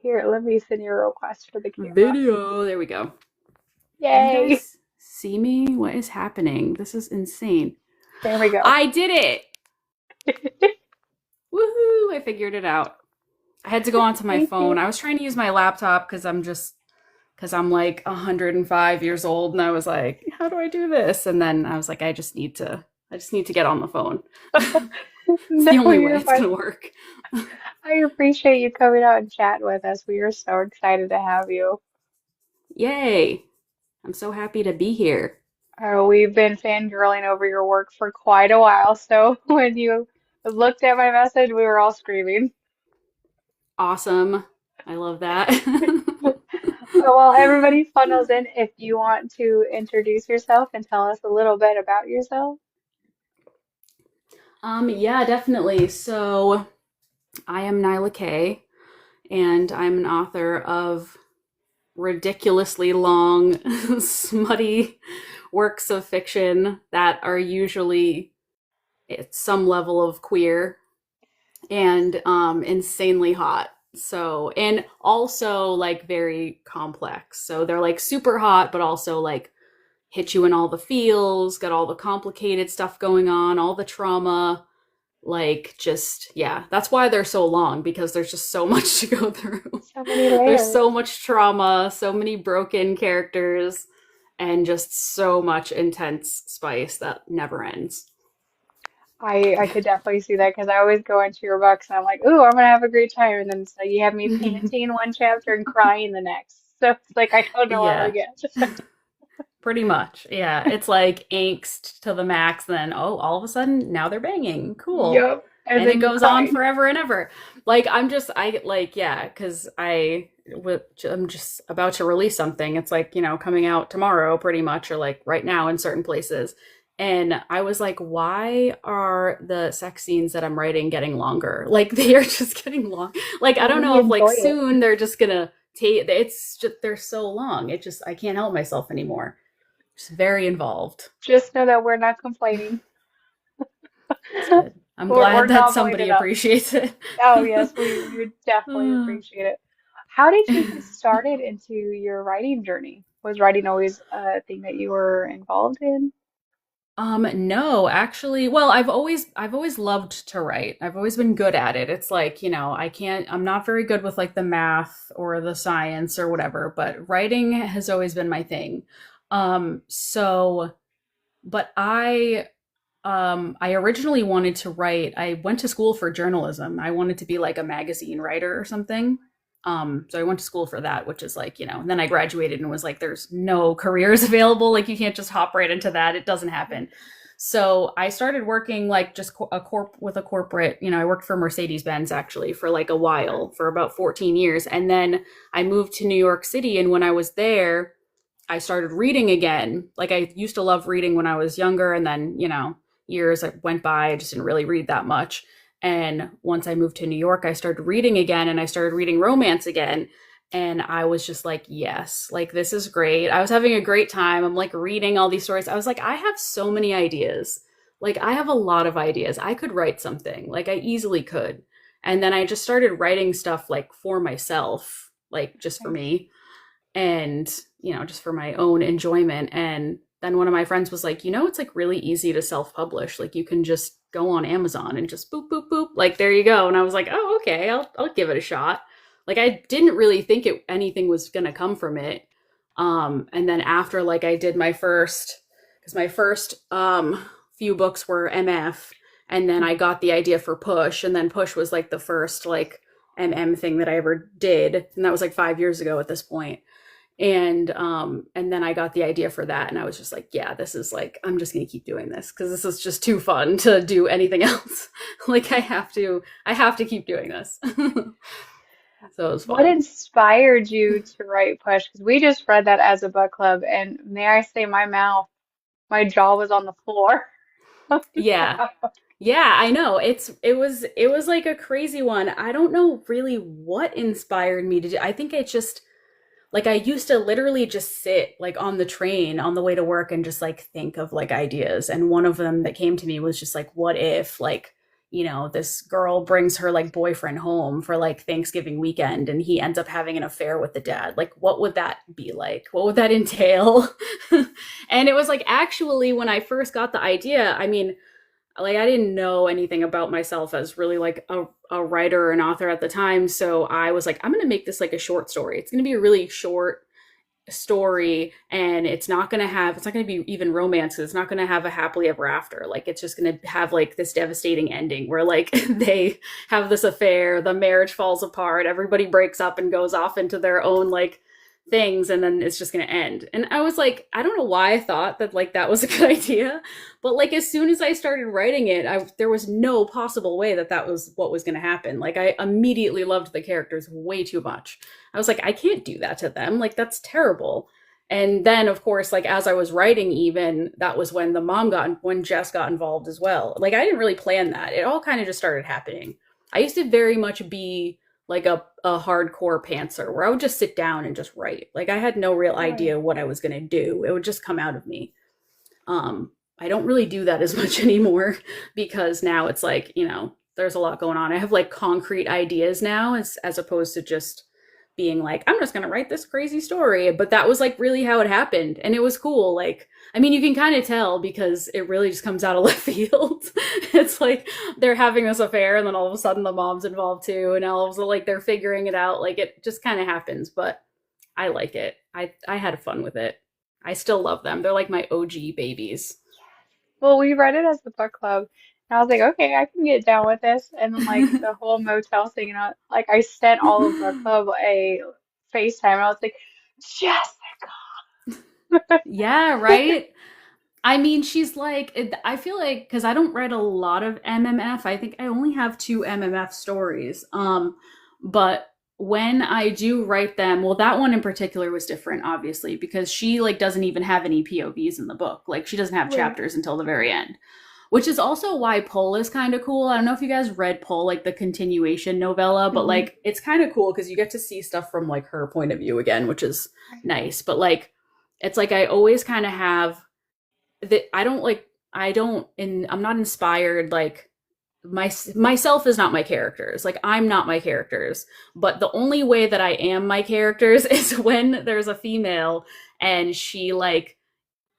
Here, let me send you a request for the camera. Video. There we go. Can you Yay! guys see me? What is happening? This is insane. There we go. I did it. Woohoo! I figured it out. I had to go onto my Thank you. phone. I was trying to use my laptop because I'm like 105 years old and I was like, how do I do this? And then I was like, I just need to get on the phone. It's the No, only way you're it's fine. gonna work. I appreciate you coming out and chatting with us. We are so excited to have you. Yay. I'm so happy to be here. We've been fangirling over your work for quite a while, so when you looked at my message, we were all screaming. Awesome. I love that. Well, everybody funnels in. If you want to introduce yourself and tell us a little bit about yourself. Yeah, definitely. So I am Nyla K, and I'm an author of ridiculously long, smutty works of fiction that are usually at some level of queer and insanely hot. So, and also like very complex. So they're like super hot, but also like hit you in all the feels, got all the complicated stuff going on, all the trauma. Like, just, yeah, that's why they're so long because there's just so much to go through. So many There's layers. so much trauma, so many broken characters, and just so much intense spice that never ends. I could definitely see that because I always go into your books and I'm like, ooh, I'm gonna have a great time. And then so you have me panting one chapter and crying the next. So it's like I don't know what to Yeah, get. pretty much. Yeah, it's like angst to the max, then, oh, all of a sudden, now they're banging. Cool. Yep. And And then it you goes on cry. forever and ever. Like, like, yeah, because I'm just about to release something. It's like, coming out tomorrow, pretty much, or like right now in certain places. And I was like, why are the sex scenes that I'm writing getting longer? Like, they are just getting long. Like, I don't We know if like enjoy it. soon they're just gonna take, it's just, they're so long. I can't help myself anymore. Just very involved. Just know that we're not complaining. It's good. I'm We're glad that gobbling it somebody up. appreciates it. Oh yes, we would definitely appreciate it. How did you get started into your writing journey? Was writing always a thing that you were involved in? No, actually, well, I've always loved to write. I've always been good at it. It's like, I'm not very good with like the math or the science or whatever, but writing has always been my thing. So, but I originally wanted to write. I went to school for journalism. I wanted to be like a magazine writer or something. So I went to school for that, which is like, and then I graduated and was like, there's no careers available. Like, you can't just hop right into that. It doesn't happen. So I started working like just with a corporate, I worked for Mercedes-Benz actually for like a while, for about 14 years. And then I moved to New York City. And when I was there, I started reading again. Like, I used to love reading when I was younger, and then, years went by, I just didn't really read that much. And once I moved to New York, I started reading again, and I started reading romance again. And I was just like, yes, like, this is great. I was having a great time. I'm like reading all these stories. I was like, I have so many ideas. Like, I have a lot of ideas. I could write something. Like, I easily could. And then I just started writing stuff like for myself, like just for me, and just for my own enjoyment. And then one of my friends was like, it's like really easy to self-publish. Like, you can just go on Amazon and just boop boop boop, like, there you go. And I was like, oh, okay, I'll give it a shot. Like, I didn't really think anything was gonna come from it. And then after, like, I did my first, because my first few books were MF, and then I got the idea for Push, and then Push was like the first like MM thing that I ever did, and that was like 5 years ago at this point. And then I got the idea for that, and I was just like, yeah, this is like, I'm just gonna keep doing this because this is just too fun to do anything else. Like, I have to keep doing this. So it was What fun. inspired you to write Push? Because we just read that as a book club, and may I say, my jaw was on the floor. Yeah. Yeah, I know. It was like a crazy one. I don't know really what inspired me to do. I think it just, like, I used to literally just sit like on the train on the way to work and just like think of like ideas. And one of them that came to me was just like, what if, like, this girl brings her like boyfriend home for like Thanksgiving weekend and he ends up having an affair with the dad. Like, what would that be like? What would that entail? And it was like, actually, when I first got the idea, I mean, like I didn't know anything about myself as really like a writer or an author at the time. So I was like, I'm going to make this like a short story. It's going to be a really short story and it's not going to be even romance. It's not going to have a happily ever after. Like it's just going to have like this devastating ending where like they have this affair, the marriage falls apart, everybody breaks up and goes off into their own like things, and then it's just going to end. And I was like, I don't know why I thought that like that was a good idea, but like as soon as I started writing it, there was no possible way that that was what was going to happen. Like I immediately loved the characters way too much. I was like, I can't do that to them. Like that's terrible. And then of course, like as I was writing, even that was when when Jess got involved as well. Like I didn't really plan that. It all kind of just started happening. I used to very much be like a hardcore pantser where I would just sit down and just write. Like I had no real Right. idea what I was going to do. It would just come out of me. I don't really do that as much anymore because now it's like, there's a lot going on. I have like concrete ideas now as opposed to just being like, I'm just going to write this crazy story. But that was like really how it happened. And it was cool. Like, I mean, you can kind of tell because it really just comes out of left field. It's like they're having this affair and then all of a sudden the mom's involved too. And all of a sudden, like they're figuring it out. Like it just kind of happens. But I like it. I had fun with it. I still love them. They're like my OG babies. Well, we read it as the book club, and I was like, okay, I can get down with this. And then like the whole motel thing, and like I sent all of book club a FaceTime, and I was like, Jessica. Yeah, right? I mean, she's like, I feel like, because I don't write a lot of MMF, I think I only have two MMF stories. But when I do write them, well, that one in particular was different, obviously, because she like doesn't even have any POVs in the book. Like she doesn't have Right. chapters until the very end, which is also why Pull is kind of cool. I don't know if you guys read Pull, like the continuation novella, but Hmm. like it's kind of cool because you get to see stuff from like her point of view again, which is nice. But like, it's like I always kind of have that I don't and I'm not inspired like myself is not my characters. Like I'm not my characters. But the only way that I am my characters is when there's a female and she like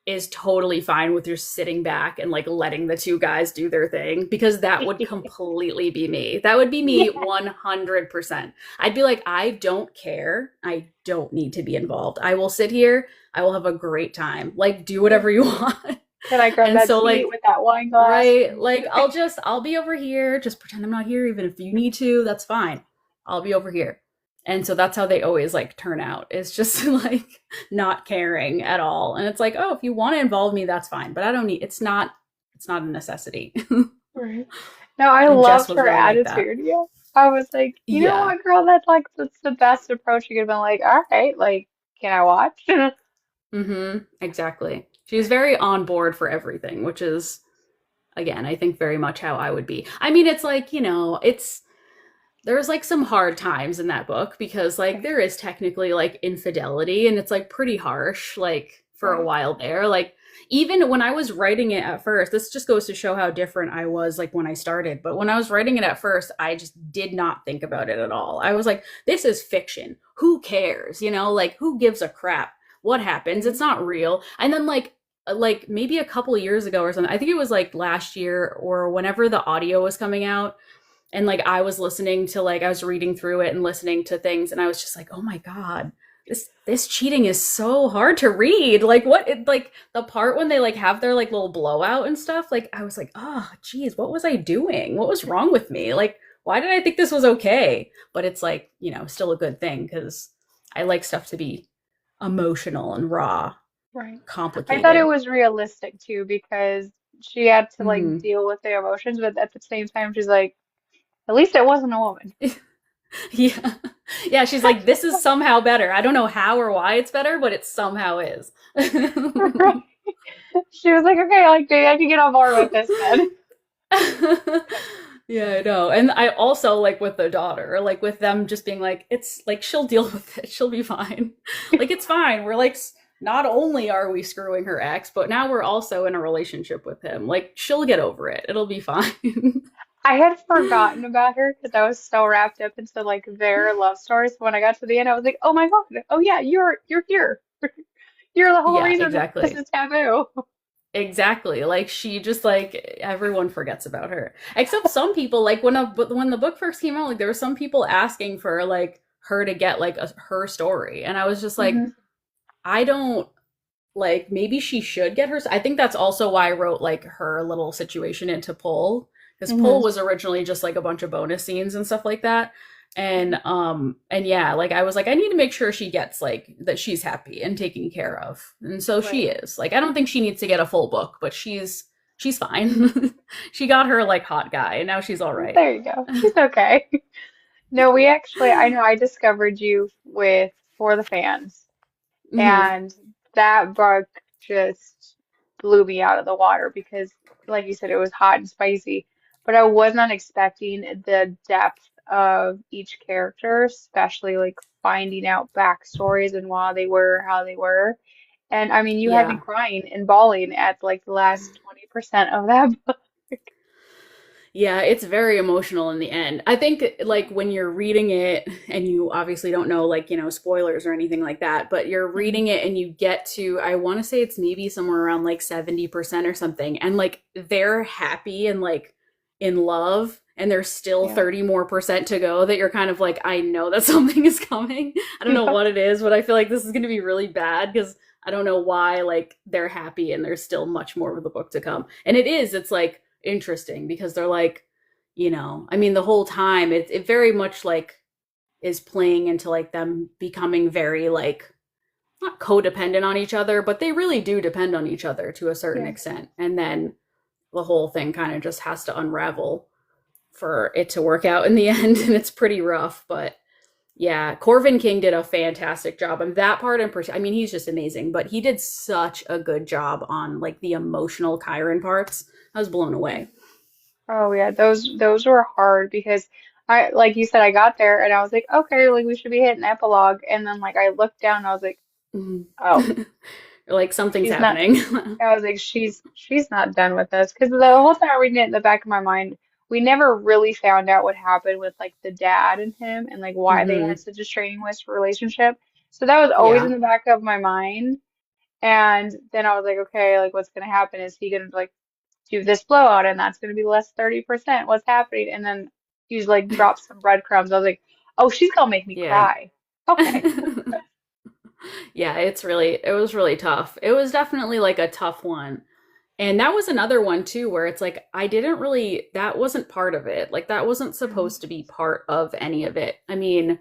is totally fine with just sitting back and like letting the two guys do their thing because that would completely be me. That would be me Yeah. 100%. I'd be like, I don't care. I don't need to be involved. I will sit here. I will have a great time. Like, do whatever you want. Can I grab And that so, seat like, with that wine glass? right, like, I'll be over here. Just pretend I'm not here. Even if you need to, that's fine. I'll be over here. And so that's how they always like turn out. It's just like not caring at all. And it's like, oh, if you want to involve me, that's fine. But I don't need it's not a necessity. Right. No, I And Jess loved was her very like that. attitude. Yeah. I was like, you know Yeah. what, girl, that's the best approach. You could have been like, all right, like, can I watch? Mm-hmm. Exactly. She's very on board for everything, which is again, I think very much how I would be. I mean, it's like, it's there's like some hard times in that book because like Right, there is technically like infidelity and it's like pretty harsh like for a right. while there. Like even when I was writing it at first, this just goes to show how different I was like when I started. But when I was writing it at first, I just did not think about it at all. I was like, this is fiction. Who cares? Like who gives a crap? What happens? Right. It's not real. And then like maybe a couple of years ago or something. I think it was like last year or whenever the audio was coming out and like I was listening to like I was reading through it and listening to things and I was just like, "Oh my god. This cheating is so hard to read." Like like the part when they like have their like little blowout and stuff, like I was like, "Oh, geez, what was I doing? What was wrong with me? Like why did I think this was okay?" But it's like, still a good thing cuz I like stuff to be emotional and raw, Right. I thought it complicated. was realistic too because she had to like Mhm. deal with the emotions, but at the same time, she's like, at least it wasn't a woman. Yeah. Yeah, she's like, this is somehow better. I don't know how or why it's better, but it somehow is. Right. She was like, okay, like maybe I can get on board with this then. Yeah, I know. And I also like with the daughter, like with them just being like, it's like she'll deal with it. She'll be fine. Like it's fine. We're like not only are we screwing her ex, but now we're also in a relationship with him. Like she'll get over it. It'll be fine. I had forgotten about her because I was so wrapped up into like their love stories. When I got to the end, I was like, "Oh my God! Oh yeah, you're here. You're the whole Yeah, reason that this exactly. is taboo." Exactly. Like she just like everyone forgets about her. Except some people like when the book first came out, like there were some people asking for like her to get like her story. And I was just like Hmm. I don't like maybe she should get her. I think that's also why I wrote like her little situation into Pull because Pull Hmm. was originally just like a bunch of bonus scenes and stuff like that. And yeah, like I was like I need to make sure she gets like that she's happy and taken care of. And so she Right. is. Like I don't think she needs to get a full book, but she's fine. She got her like hot guy and now she's all right. There you go. She's okay. No, we actually, I know I discovered you with For the Fans, Mhm. and that book just blew me out of the water because, like you said, it was hot and spicy, but I was not expecting the depth of each character, especially like finding out backstories and why they were how they were. And I mean, you had me Yeah. crying and bawling at like the last 20% of that book. Yeah, it's very emotional in the end. I think like when you're reading it and you obviously don't know like, spoilers or anything like that, but you're Mhm. reading it and you get to I want to say it's maybe somewhere around like 70% or something and like they're happy and like in love and there's still Yeah. 30 more percent to go that you're kind of like I know that something is coming. I don't know Yeah. what it is, but I feel like this is going to be really bad because I don't know why like they're happy and there's still much more of the book to come. And it's like interesting because they're like, I mean, the whole time it very much like is playing into like them becoming very like not codependent on each other, but they really do depend on each other to a certain Yeah. extent. And then the whole thing kind of just has to unravel for it to work out in the end. And it's pretty rough, but yeah, Corvin King did a fantastic job. And that part in particular, I mean, he's just amazing, but he did such a good job on like the emotional Chiron parts. I was blown away. Oh yeah, those were hard because I like you said I got there and I was like, okay, like we should be hitting epilogue, and then like I looked down and I was like, Mhm. oh, Like something's she's not. happening. I was like, she's not done with us because the whole time reading it in the back of my mind, we never really found out what happened with like the dad and him and like why they Hmm. had such a strenuous relationship. So that was always in Yeah. the back of my mind. And then I was like, okay, like what's gonna happen? Is he gonna like do this blowout and that's going to be less 30%. What's happening? And then you like drop some breadcrumbs. I was like, oh, she's gonna make me Yeah. cry. Okay. Yeah, it was really tough. It was definitely like a tough one. And that was another one too, where it's like, I didn't really, that wasn't part of it. Like, that wasn't Mhm. supposed to be part of any of it. I mean,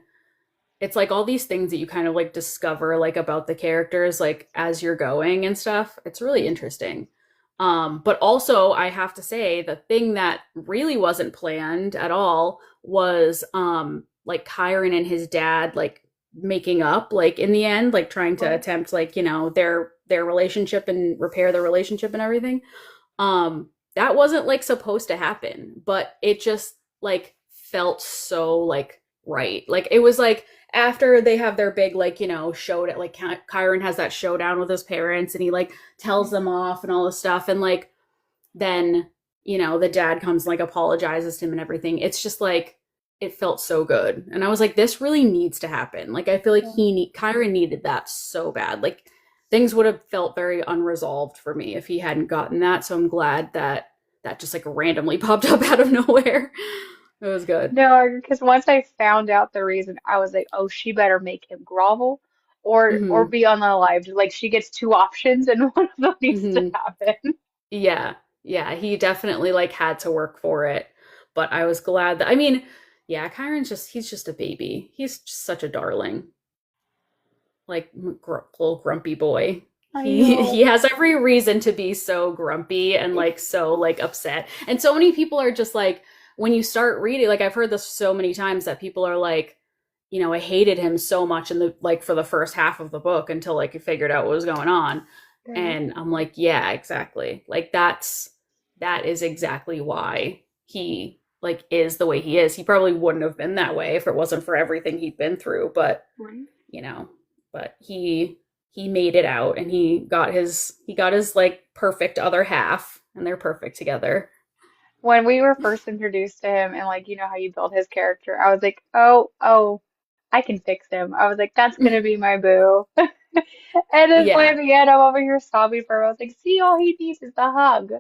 it's like all these things that you kind of like discover like about the characters like as you're going and stuff. It's really interesting. But also I have to say the thing that really wasn't planned at all was like Kyron and his dad like making up like in the end, like trying to Right. attempt like, their relationship and repair their relationship and everything. That wasn't like supposed to happen, but it just like felt so like right. Like it was like after they have their big like show at like Kyron has that showdown with his parents and he like tells them off and all this stuff and like then the dad comes and like apologizes to him and everything. It's just like it felt so good and I was like this really needs to happen. Like I feel like Yeah. Kyron needed that so bad. Like things would have felt very unresolved for me if he hadn't gotten that, so I'm glad that that just like randomly popped up out of nowhere. It was good. No, because once I found out the reason, I was like, oh, she better make him grovel or Mhm. be unalived. Like she gets two options and one of them needs to Mhm. happen. Yeah. Yeah, he definitely like had to work for it. But I was glad that I mean, yeah, Kyron's just he's just a baby. He's just such a darling. Like little grumpy boy. I He know. has every reason to be so grumpy and like so like upset. And so many people are just like when you start reading, like I've heard this so many times that people are like, I hated him so much in the like for the first half of the book until like you figured out what was going on. Right. And I'm like, yeah, exactly. Like that is exactly why he like is the way he is. He probably wouldn't have been that way if it wasn't for everything he'd been through, but Right. you know, but he made it out and he got his like perfect other half and they're perfect together. when we were first introduced to him and like you know how you build his character, I was like, oh, I can fix him. I was like, that's gonna be my boo. And then by Yeah, the end, I'm over here sobbing for him. I was like, see, all he needs is the hug.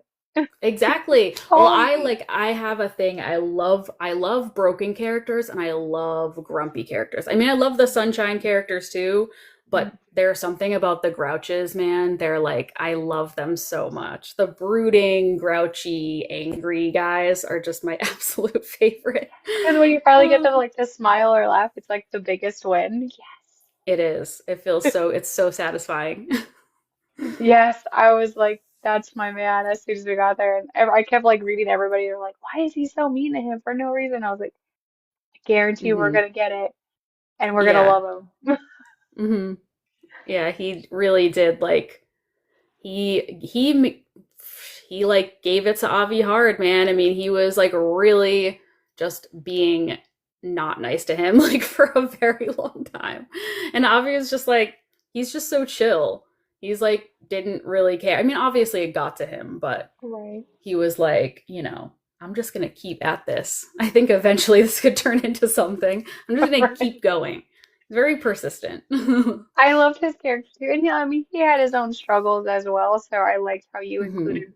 exactly. Well, All he I have a thing. I love broken characters and I love grumpy characters. I mean, I love the sunshine characters too, needs. but there's something about the grouches, man. They're like I love them so much. The brooding, grouchy, angry guys are just my absolute favorite. Because when you finally get them Oh, like to smile or laugh, it's like the biggest win. it is. It feels so it's so satisfying. Yes, I was like, that's my man as soon as we got there. And I kept like reading everybody. They're like, why is he so mean to him for no reason? I was like, I guarantee we're Hmm. gonna get it and we're gonna Yeah. love him. Hmm. Yeah, he really did like he he like gave it to Avi hard, man. I mean, he was like really just being not nice to him like for a very long time. And Avi is just like he's just so chill. He's like didn't really care. I mean, obviously it got to him, but Right. he was like, I'm just going to keep at this. I think eventually this could turn into something. I'm just going to Right. keep going. Very persistent. I loved his character too. And yeah, I mean, he had his own struggles as well. So I liked how you Hmm. included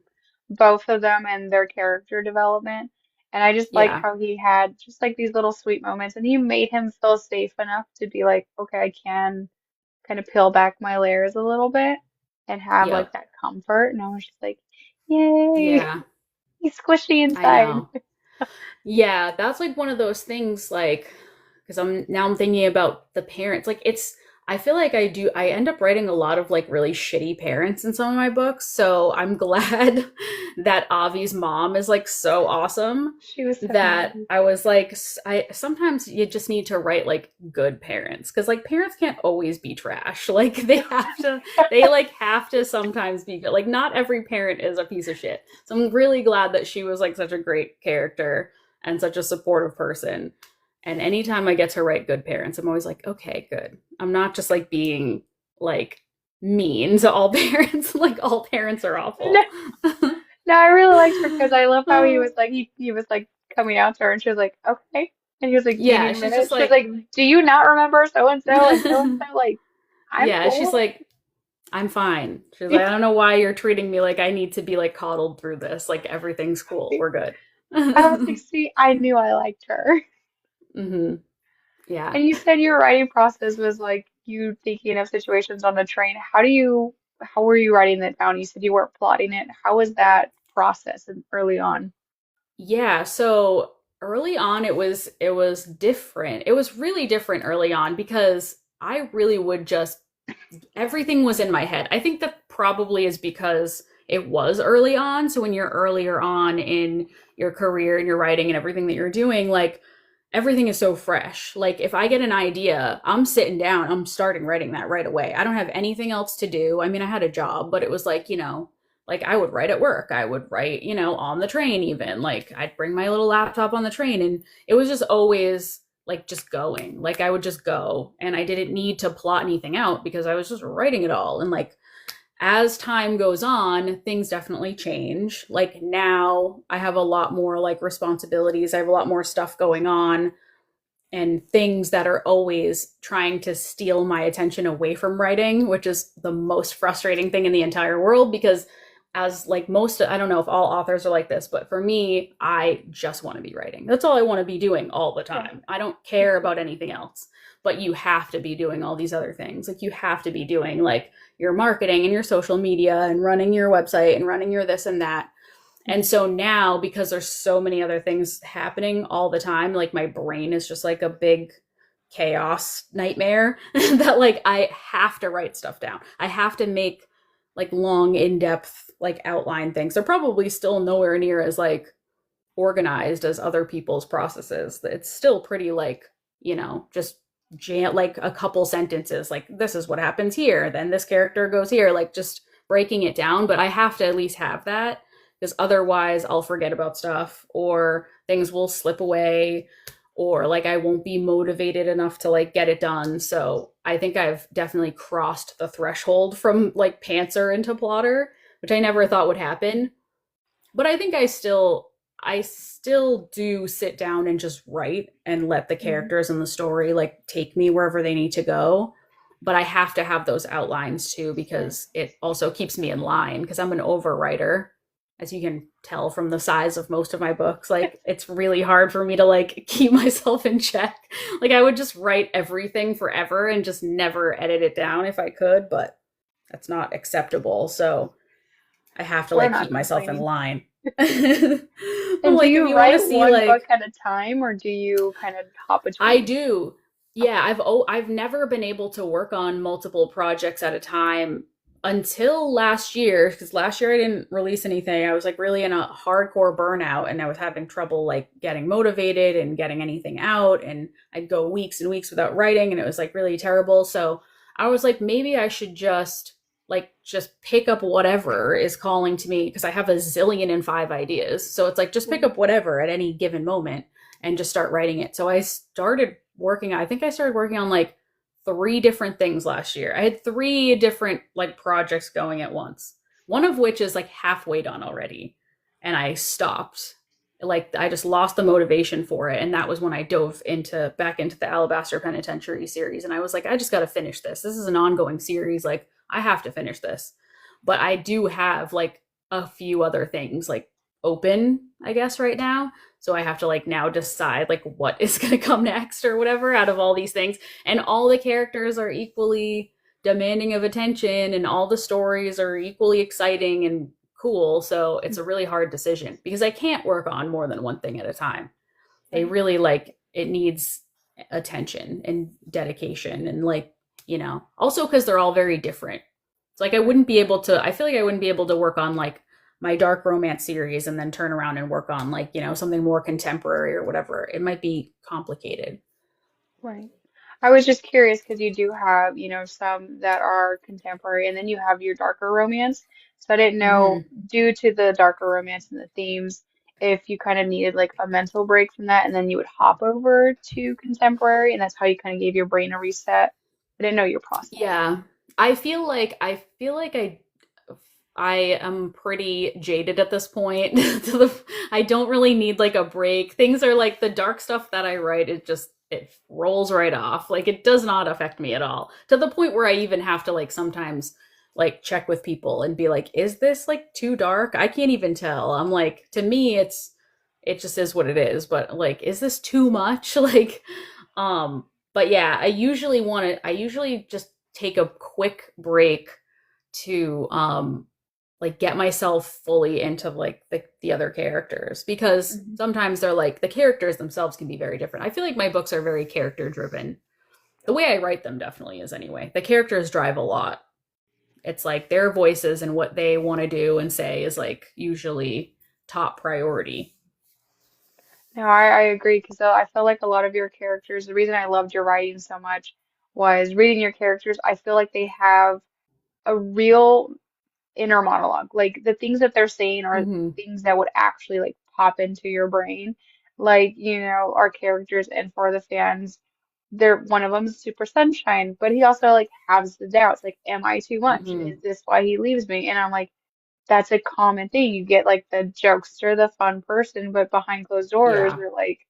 both of them and their character development. And I just like Yeah. how he had just like these little sweet moments and you made him feel safe enough to be like, okay, I can kind of peel back my layers a little bit and have like Yep. that comfort. And I was just like, yay, Yeah. he's squishy I inside. know. Yeah, that's like one of those things like because I'm thinking about the parents. Like it's I feel like I end up writing a lot of like really shitty parents in some of my books. So I'm glad that Avi's mom is like so awesome She was so that nice. I was like I sometimes you just need to write like good parents because like parents can't always be trash. Like they like have to sometimes be good. Like not every parent is a piece of shit. So I'm really glad that she was like such a great character and such a supportive person. And anytime I get to write good parents, I'm always like, okay, good. I'm not just like being like mean to all parents. Like all parents are No, awful. no, I really liked her because I love how he was like he was like coming out to her and she was like, okay. And he was like, do you Yeah, need a she's just minute? She was like, like, do you not remember so and so and so and so? Like, I'm yeah, she's cool. like, I'm fine. She's like, I don't know why you're treating me like I need to be like coddled through this. Like everything's cool. We're good. I was like, see, I knew I liked her. Hmm. Yeah. And you said your writing process was like you thinking of situations on the train. How were you writing that down? You said you weren't plotting it. How was that process early on? Yeah, so early on it was different. It was really different early on because I really would just everything was in my head. I think that probably is because it was early on. So when you're earlier on in your career and your writing and everything that you're doing, like everything is so fresh. Like if I get an idea, I'm sitting down, I'm starting writing that right away. I don't have anything else to do. I mean, I had a job, but it was like, like I would write at work. I would write, on the train even. Like I'd bring my little laptop on the train and it was just always like just going. Like I would just go and I didn't need to plot anything out because I was just writing it all. And like as time goes on, things definitely change. Like now I have a lot more like responsibilities. I have a lot more stuff going on and things that are always trying to steal my attention away from writing, which is the most frustrating thing in the entire world because as like most I don't know if all authors are like this, but for me, I just want to be writing. That's all I want to be doing all the Right. time. I don't care about anything else. But you have to be doing all these other things. Like you have to be doing like your marketing and your social media and running your website and running your this and that. And so now, because there's so many other things happening all the time, like my brain is just like a big chaos nightmare that like I have to write stuff down. I have to make like long, in depth, like outline things. They're probably still nowhere near as like organized as other people's processes. It's still pretty like, just like a couple sentences, like this is what happens here, then this character goes here, like just breaking it down. But I have to at least have that because otherwise I'll forget about stuff or things will slip away or like I won't be motivated enough to like get it done. So I think I've definitely crossed the threshold from like pantser into plotter, which I never thought would happen. But I think I still do sit down and just write and let the Mhm. characters and the story like take me wherever they need to go. But I have to have those outlines too Right. because it also keeps me in line because I'm an overwriter. As you can tell from the size of most of my books, like it's really hard for me to like keep myself in check. Like I would just write everything forever and just never edit it down if I could, but that's not acceptable. So I have to We're like not keep myself in complaining. line. I'm And do like, if you you want to write see one book like at a time, or do you kind of hop I between? do. Yeah, Okay. I've never been able to work on multiple projects at a time until last year because last year I didn't release anything. I was like really in a hardcore burnout and I was having trouble like getting motivated and getting anything out and I'd go weeks and weeks without writing and it was like really terrible. So I was like maybe I should just pick up whatever is calling to me because I have a zillion and five ideas. So it's like just pick Right. up whatever at any given moment and just start writing it. So I think I started working on like three different things last year. I had three different like projects going at once. One of which is like halfway done already. And I stopped. Like I just lost the motivation for it. And that was when I dove into back into the Alabaster Penitentiary series. And I was like, I just gotta finish this. This is an ongoing series. Like, I have to finish this. But I do have like a few other things like open, I guess, right now. So I have to like now decide like what is going to come next or whatever out of all these things. And all the characters are equally demanding of attention and all the stories are equally exciting and cool. So it's a really hard decision because I can't work on more than one thing at a time. They Right. really like it needs attention and dedication and like, also because they're all very different. It's like Right. I feel like I wouldn't be able to work on like my dark romance series and then turn around and work on like, something more contemporary or whatever. It might be complicated. Right. I was just curious because you do have, some that are contemporary and then you have your darker romance. So I didn't know, Hmm. due to the darker romance and the themes, if you kind of needed like a mental break from that and then you would hop over to contemporary and that's how you kind of gave your brain a reset. I didn't know your process. Yeah. I am pretty jaded at this point. I don't really need like a break. Things are like the dark stuff that I write, it rolls right off. Like it does not affect me at all. To the point where I even have to like sometimes like check with people and be like, is this like too dark? I can't even tell. I'm like, to me it just is what it is, but like is this too much? Like but yeah, I usually just take a quick break to like get myself fully into like the other characters because Hmm. sometimes they're like the characters themselves can be very different. I feel like my books are very character driven. The way I write them definitely is anyway. The characters drive a lot. It's like their voices and what they want to do and say is like usually top priority. No, I agree because I feel like a lot of your characters, the reason I loved your writing so much was reading your characters. I feel like they have a real inner monologue. Like the things that they're saying are Mhm. things that would actually like pop into your brain. Like, our characters and for the fans, they're one of them is super sunshine, but he also like has the doubts, like, am I too much? Mhm. Is this why he leaves me? And I'm like, that's a common thing. You get like the jokester, the fun person, but behind closed doors, Yeah. you're like,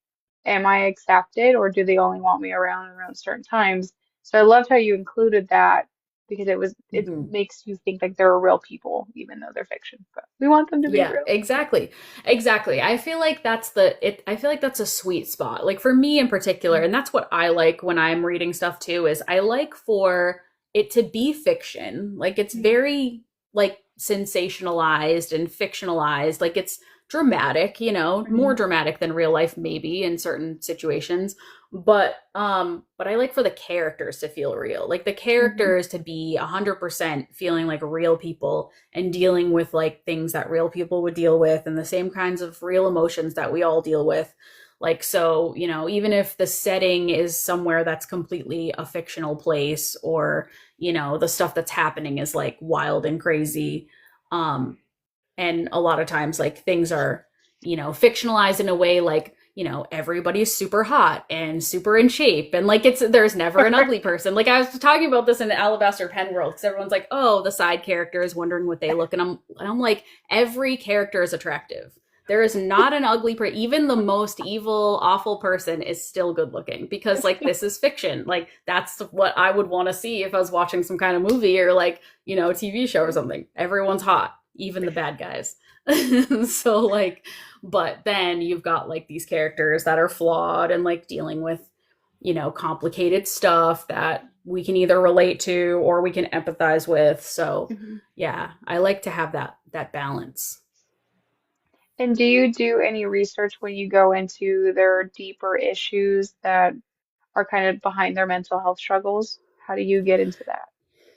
am I accepted or do they only want me around certain times? So I loved how you included that because it Mhm. makes you think like they're real people, even though they're fiction. But we want them to be Yeah, real. exactly. Exactly. I feel like that's a sweet spot. Like for me in particular, Mhm. and that's what I like when I'm reading stuff too, is I like for it to be fiction. Like it's Mhm. very like sensationalized and fictionalized. Like it's dramatic, more Mhm. dramatic than real life maybe in certain situations. But I like for the characters to feel real. Like the Mhm. characters to be 100% feeling like real people and dealing with like things that real people would deal with and the same kinds of real emotions that we all deal with. Like, so, even if the setting is somewhere that's completely a fictional place or, the stuff that's happening is like wild and crazy. Um, and a lot of times, like, things are, fictionalized in a way like, everybody's super hot and super in shape. And like, there's never an ugly person. Like, I was talking about this in the Alabaster Pen world because everyone's like, oh, the side character is wondering what they look. And I'm like, every character is attractive. There is not an ugly person. Even the most evil, awful person is still good looking because, like, this is fiction. Like, that's what I would want to see if I was watching some kind of movie or, like, TV show or something. Everyone's hot, even the bad guys. So, like, but then you've got, like, these characters that are flawed and, like, dealing with, complicated stuff that we can either relate to or we can empathize with. So, Mhm. yeah, I like to have that balance. And do you do any research when you go into their deeper issues that are kind of behind their mental health struggles? How do you get into that?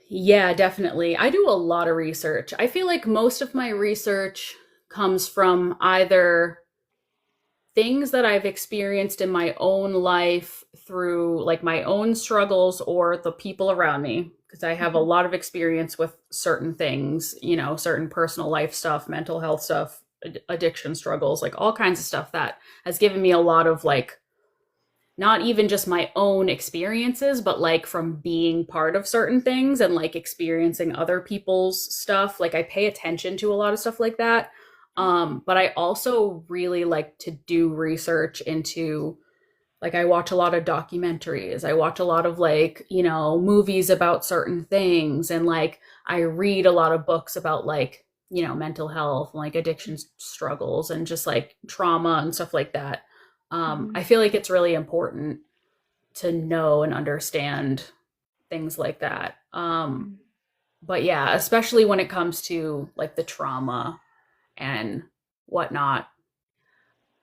Yeah, definitely. I do a lot of research. I feel like most of my research comes from either things that I've experienced in my own life through like my own struggles or the people around me, because I have a Mhm. lot of experience with certain things, certain personal life stuff, mental health stuff, addiction struggles, like all kinds of stuff that has given me a lot of like not even just my own experiences, but like from being part of certain things and like experiencing other people's stuff. Like I pay attention to a lot of stuff like that. But I also really like to do research into like I watch a lot of documentaries. I watch a lot of like, movies about certain things and like I read a lot of books about like, mental health, like addiction struggles and just like trauma and stuff like that. Mhm. I feel like it's really important to know and understand things like that. Mhm. But yeah, especially when it comes to like the trauma and whatnot.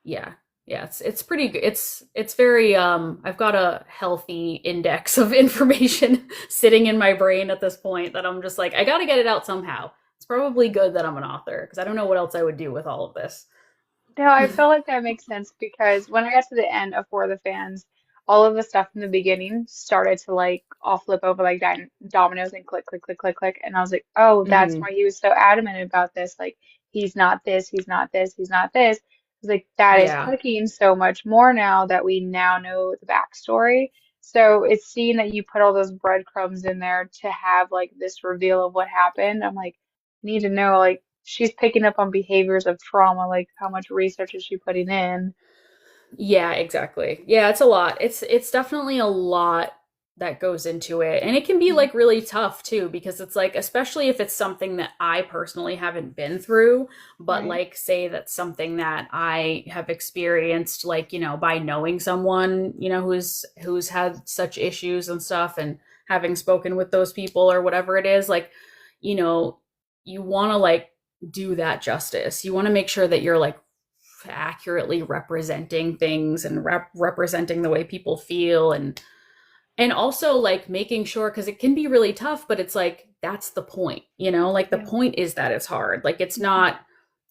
Yeah, yeah, it's pretty good. It's very I've got a healthy index of information sitting in my brain at this point that I'm just like I got to get it out somehow. It's probably good that I'm an author because I don't know what else I would do with all of this. No, I feel like that makes sense because when I got to the end of For the Fans, all of the stuff in the beginning started to like all flip over like dominoes and click, click, click, click, click. And I was like, oh, that's Hmm. why he was so adamant about this. Like, he's not this, he's not this, he's not this. I was like, that is Yeah. clicking so much more now that we now know the backstory. So it's seeing that you put all those breadcrumbs in there to have like this reveal of what happened. I'm like, need to know like she's picking up on behaviors of trauma, like how much research is she putting in? Yeah, exactly. Yeah, it's a lot. It's definitely a lot that goes into it. And it can be Mhm. like really tough too because it's like especially if it's something that I personally haven't been through, but Right. like say that's something that I have experienced like, by knowing someone, who's had such issues and stuff and having spoken with those people or whatever it is, like, you know, you want to like do that justice. You want to make sure that you're like accurately representing things and representing the way people feel and also like making sure because it can be really tough but it's like that's the point, like the Yeah. point is that it's hard, like it's Mhm. not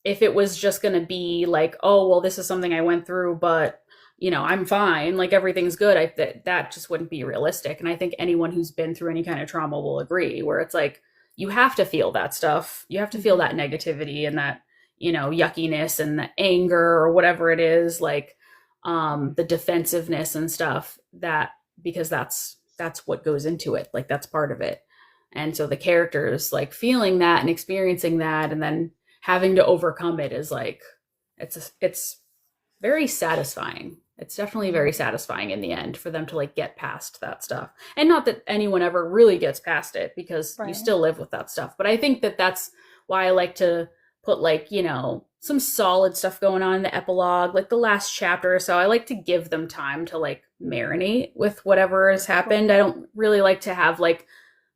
if it was just going to be like oh well this is something I went through but I'm fine, like everything's good, that just wouldn't be realistic, and I think anyone who's been through any kind of trauma will agree where it's like you have to feel that stuff, you have to feel Mhm. that negativity and that yuckiness and the anger or whatever it is, like the defensiveness and stuff, that because that's what goes into it, like that's part of it, and so the characters like feeling that and experiencing that and then having to overcome it is like it's very satisfying. It's definitely Mhm. very satisfying in the end for them to like get past that stuff. And not that anyone ever really gets past it because you Right. still live with that stuff. But I think that that's why I like to put like, some solid stuff going on in the epilogue, like the last chapter or so. I like to give them time to like marinate with whatever has happened. Cool. I don't really like to have like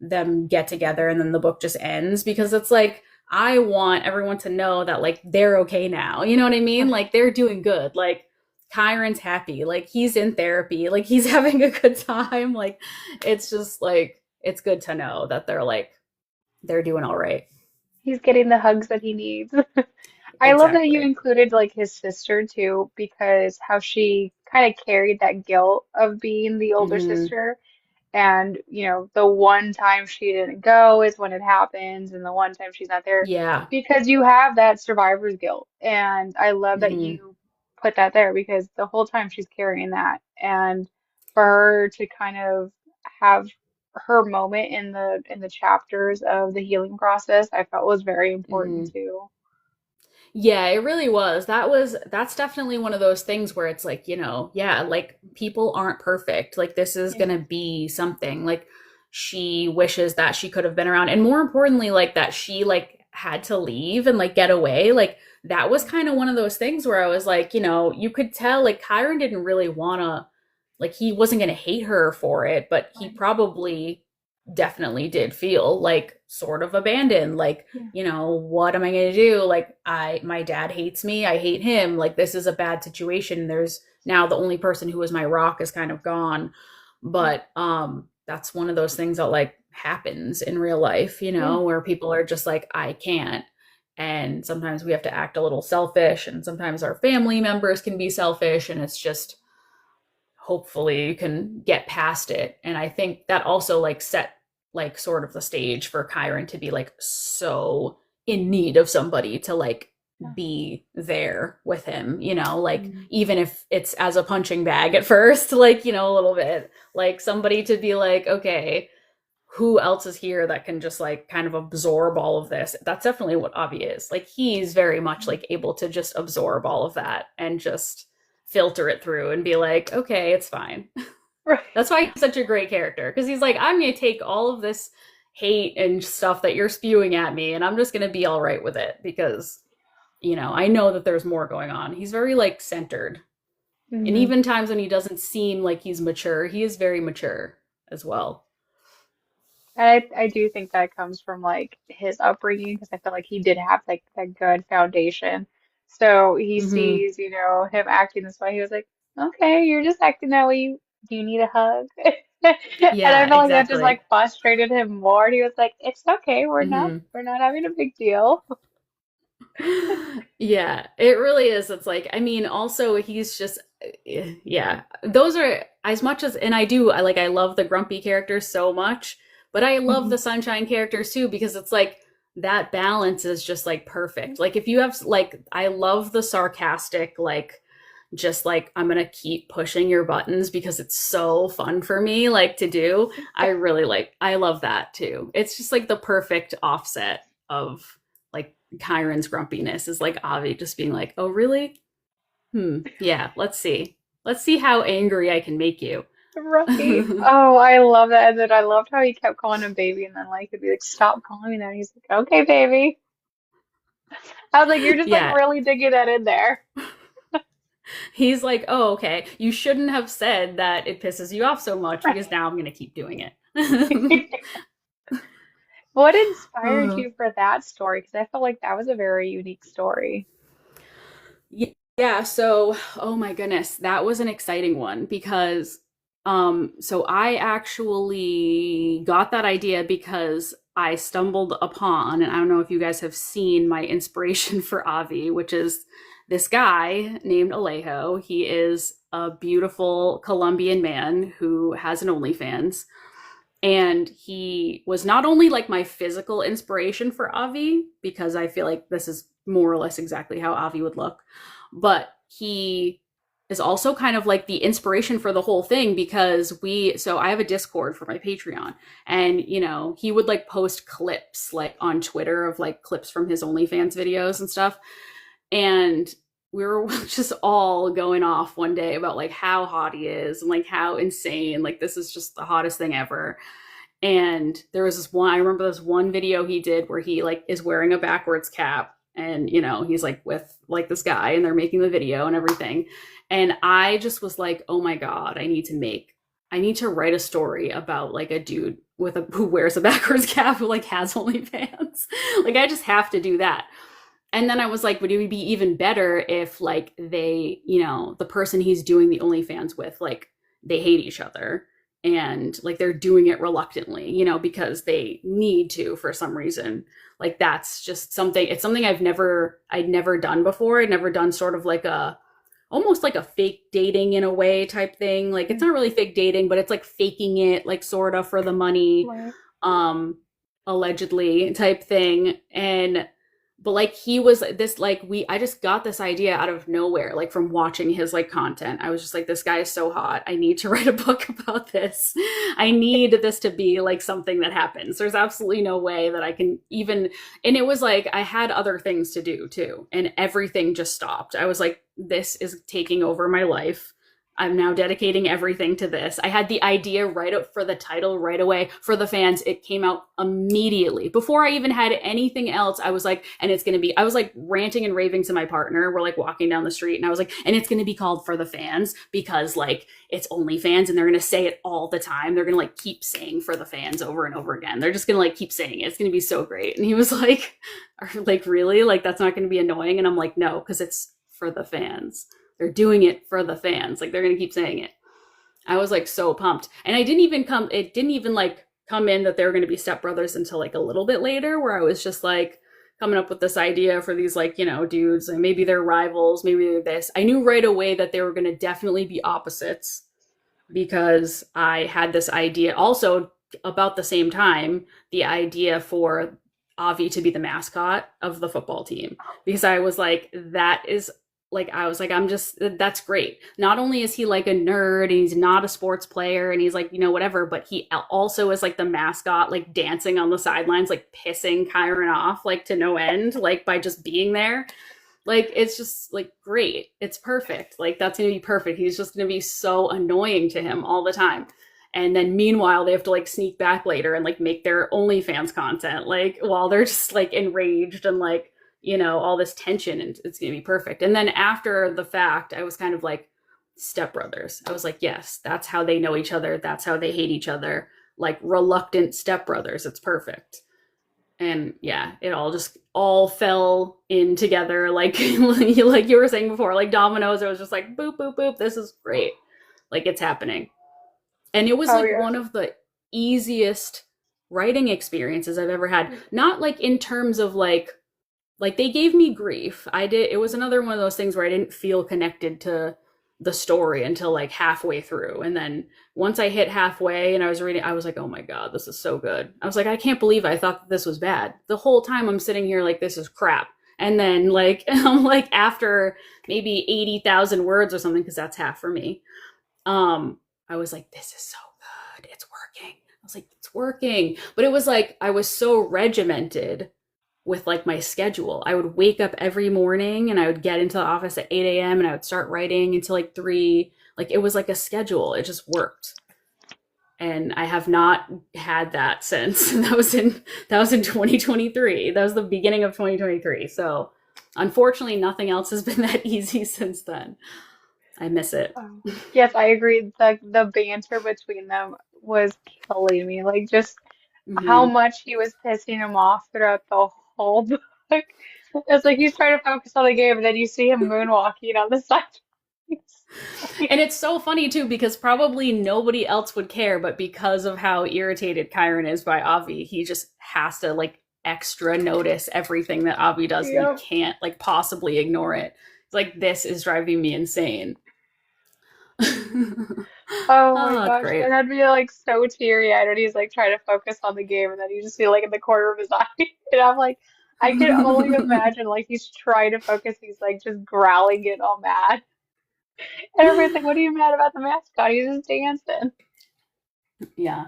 them get together and then the book just ends because it's like I want everyone to know that like they're okay now. You know what I mean? Right. Like they're doing good. Like Kyron's happy. Like he's in therapy. Like he's having a good time. Like it's just like it's good to know that they're doing all right. He's getting the hugs that he needs. I love that you Exactly. included like his sister too, because how she kind of carried that guilt of being the older Mhm. sister. And, the one time she didn't go is when it happens, and the one time she's not there, Yeah. because you have that survivor's guilt. And I love that Mhm. you put that there because the whole time she's carrying that. And for her to kind of have her moment in the chapters of the healing process, I felt was very important Mhm. too. Yeah, it really was. That's definitely one of those things where it's like, yeah, like people aren't perfect. Like this is Yeah. gonna be something. Like she wishes that she could have been around. And more importantly, like that she like had to leave and like get away. Like that was Yeah. kind of one of those things where I was like, you could tell like Kyron didn't really wanna like he wasn't gonna hate her for it, but he Right. probably definitely did feel like sort of abandoned. Like Yeah. what am I going to do? Like my dad hates me. I hate him. Like this is a bad situation. There's now the only person who was my rock is kind of gone. Yeah. But that's one of those things that like happens in real life, Yeah. where people are just like I can't. And sometimes we have to act a little selfish and sometimes our family members can be selfish and it's just hopefully you can get past it. And I think that also like set like sort of the stage for Kyron to be like so in need of somebody to like Yeah. be there with him, like Mm. even if it's as a punching bag at first, like, a little bit, like somebody to be like, okay, who else is here that can just like kind of absorb all of this? That's definitely what Avi is. Like he's very much like able to just absorb all of that and just filter it through and be like, okay, it's fine. Right. That's why he's such a great character because he's like, I'm going to take all of this hate and stuff that you're spewing at me and I'm just going to be all right with it because, I know that there's more going on. He's very like centered. And Hmm. even times when he doesn't seem like he's mature, he is very mature as well. I do think that comes from like his upbringing because I feel like he did have like that good foundation. So he Hmm. sees, him acting this way. He was like, okay, you're just acting that way. Do you need a hug? And I Yeah, feel like that just exactly. like frustrated him more. And he was like, it's okay. We're not Hmm. we're not having a big deal. Yeah, it really is. It's like, I mean, also he's just, yeah, those are as much as, and I love the grumpy characters so much, but I love Hmm. the sunshine characters too because it's like that balance is just like perfect. Like if you have, like, I love the sarcastic, like, just like, I'm gonna keep pushing your buttons because it's so fun for me, like, to do. I love that too. It's just like the perfect offset of like Kyron's grumpiness is like Avi just being like, "Oh, really? Yeah, let's see. Let's see how angry I can make you." Right. Oh, I love that. And then I loved how he kept calling him baby and then like he'd be like, stop calling me that. And he's like, okay, baby. I was like, you're just like Yeah. really digging that in there. He's like, "Oh, okay. You shouldn't have said that it pisses you off so much because now I'm going to keep doing it." What inspired Uh, you for that story? Because I felt like that was a very unique story. yeah, so oh my goodness, that was an exciting one because so I actually got that idea because I stumbled upon, and I don't know if you guys have seen my inspiration for Avi, which is this guy named Alejo. He is a beautiful Colombian man who has an OnlyFans. And he was not only like my physical inspiration for Avi, because I feel like this is more or less exactly how Avi would look, but he is also kind of like the inspiration for the whole thing because so I have a Discord for my Patreon and he would like post clips like on Twitter of like clips from his OnlyFans videos and stuff. And we were just all going off one day about like how hot he is and like how insane, like this is just the hottest thing ever. And there was this one, I remember this one video he did where he like is wearing a backwards cap and he's like with like this guy and they're making the video and everything. And I just was like, "Oh my God, I need to write a story about like a dude who wears a backwards cap who like has OnlyFans." Like I just have to do that. And then I was like, would it be even better if like they, the person he's doing the OnlyFans with, like they hate each other and like they're doing it reluctantly, because they need to for some reason. Like that's just it's something I'd never done before. I'd never done sort of like almost like a fake dating in a way type thing. Like it's Mm. not really fake dating, but it's like faking it, like sort of for the money, Right. um, allegedly type thing. And but like he was this like we I just got this idea out of nowhere, like from watching his like content. I was just like, this guy is so hot, I need to write a book about this. I need this to be like something that happens. There's absolutely no way that I can even. And it was like I had other things to do too, and everything just stopped. I was like, this is taking over my life. I'm now dedicating everything to this. I had the idea right up for the title right away. For the fans, it came out immediately. Before I even had anything else, I was like, and it's going to be, I was like ranting and raving to my partner. We're like walking down the street and I was like, and it's going to be called For the Fans because like it's only fans and they're going to say it all the time. They're going to like keep saying For the Fans over and over again. They're just going to like keep saying it. It's going to be so great. And he was like, are like, really? Like, that's not going to be annoying? And I'm like, no, because it's for the fans. They're doing it for the fans. Like they're going to keep saying it. I was like so pumped. And it didn't even like come in that they were going to be stepbrothers until like a little bit later, where I was just like coming up with this idea for these like, dudes, and maybe they're rivals, maybe they're this. I knew right away that they were going to definitely be opposites because I had this idea also about the same time, the idea for Avi to be the mascot of the football team, because I was like, that's great. Not only is he like a nerd and he's not a sports player and he's like, whatever, but he also is like the mascot, like dancing on the sidelines, like pissing Kyron off, like to no end, like by just being there. Like, it's just like great. It's perfect. Like, that's going to be perfect. He's just going to be so annoying to him all the time. And then meanwhile, they have to like sneak back later and like make their OnlyFans content, like while they're just like enraged and like, all this tension, and it's going to be perfect. And then after the fact, I was kind of like, stepbrothers. I was like, yes, that's how they know each other. That's how they hate each other. Like reluctant stepbrothers. It's perfect. And yeah, it all fell in together. Like, like you were saying before, like dominoes. It was just like, boop, boop, boop. This is great. Like it's happening. And it was Oh like yes. one of the easiest writing experiences I've ever had. Not like in terms of like they gave me grief. It was another one of those things where I didn't feel connected to the story until like halfway through. And then once I hit halfway and I was reading, I was like, oh my God, this is so good. I was like, I can't believe I thought that this was bad. The whole time I'm sitting here like, this is crap. And then like, I'm like, after maybe 80,000 words or something, because that's half for me, I was like, this is so good. It's working. I was like, it's working. But it was like, I was so regimented with like my schedule. I would wake up every morning and I would get into the office at 8 a.m. and I would start writing until like 3. Like it was like a schedule. It just worked. And I have not had that since. That was in 2023. That was the beginning of 2023. So unfortunately nothing else has been that easy since then. I miss it. Yes, I agree. The banter between them was killing me. Like just how Mm-hmm. much he was pissing him off throughout the whole book. It's like he's trying to focus on the game, and then you see him moonwalking on the side. And it's so funny too because probably nobody else would care, but because of how irritated Kyron is by Avi, he just has to like extra notice everything that Avi does, and he Yep. can't like possibly ignore it. It's like, this is driving me insane. Oh my Oh, gosh. And great. I'd be like so teary-eyed when he's like trying to focus on the game and then you just see like in the corner of his eye. And I'm like, I can only imagine like he's trying to focus, he's like just growling, getting all mad. And everybody's like, what are you mad about the mascot? He's just dancing. Yeah.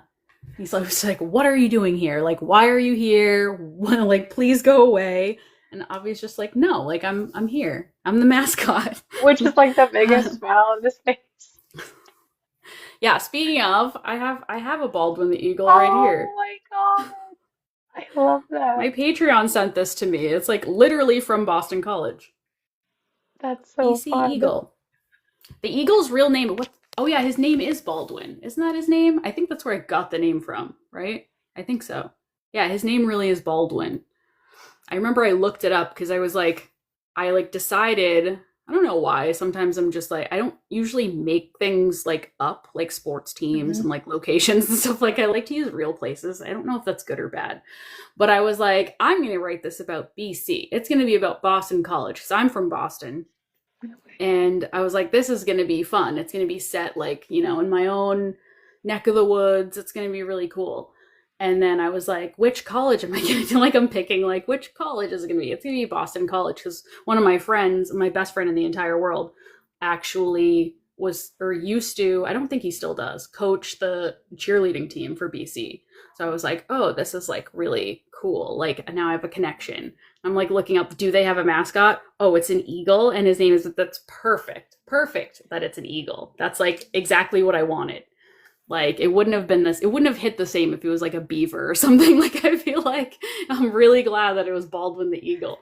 He's like, what are you doing here? Like, why are you here? Like, please go away. And Avi's just like, no, like I'm here. I'm the mascot. Which is like the biggest smile on his face. Yeah, speaking of, I have a Baldwin the Eagle right Oh here. my God. I love that. My Patreon sent this to me. It's like literally from Boston College. That's so BC fun. Eagle. The Eagle's real name, what? Oh yeah, his name is Baldwin. Isn't that his name? I think that's where I got the name from, right? I think so. Yeah, his name really is Baldwin. I remember I looked it up because I like decided, I don't know why. Sometimes I'm just like, I don't usually make things like up, like sports teams Hmm. and like locations and stuff. Like I like to use real places. I don't know if that's good or bad. But I was like, I'm going to write this about BC. It's going to be about Boston College because I'm from Boston. And I was like, this is going to be fun. It's going to be set like, in my own neck of the woods. It's going to be really cool. And then I was like, which college am I going to like? I'm picking like which college is it going to be? It's going to be Boston College because one of my friends, my best friend in the entire world, actually was or used to, I don't think he still does, coach the cheerleading team for BC. So I was like, oh, this is like really cool. Like now I have a connection. I'm like looking up, do they have a mascot? Oh, it's an eagle. And his name is, that's perfect. Perfect that it's an eagle. That's like exactly what I wanted. Like it wouldn't have been this, it wouldn't have hit the same if it was like a beaver or something. Like I feel like I'm really glad that it was Baldwin the eagle.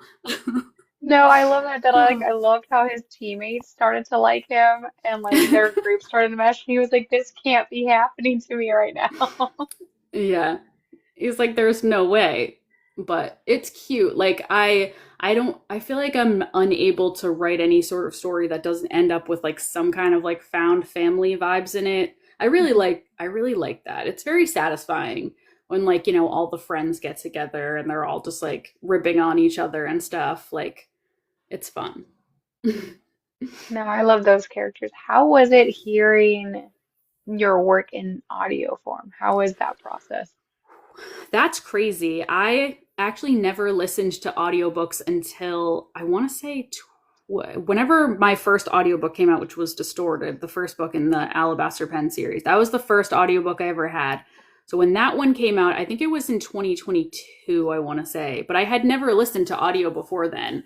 No, I love that I loved how his teammates started to like him and like their group started to mesh and he was like, this can't be happening to me right now. Yeah. He's like, there's no way. But it's cute. Like I don't I feel like I'm unable to write any sort of story that doesn't end up with like some kind of like found family vibes in it. I really like that. It's very satisfying when like, all the friends get together and they're all just like ribbing on each other and stuff. Like it's fun. No, I love those characters. How was it hearing your work in audio form? How was that process? That's crazy. I actually never listened to audiobooks until I want to say whenever my first audiobook came out, which was Distorted, the first book in the Alabaster Pen series. That was the first audiobook I ever had. So when that one came out, I think it was in 2022, I want to say, but I had never listened to audio before then.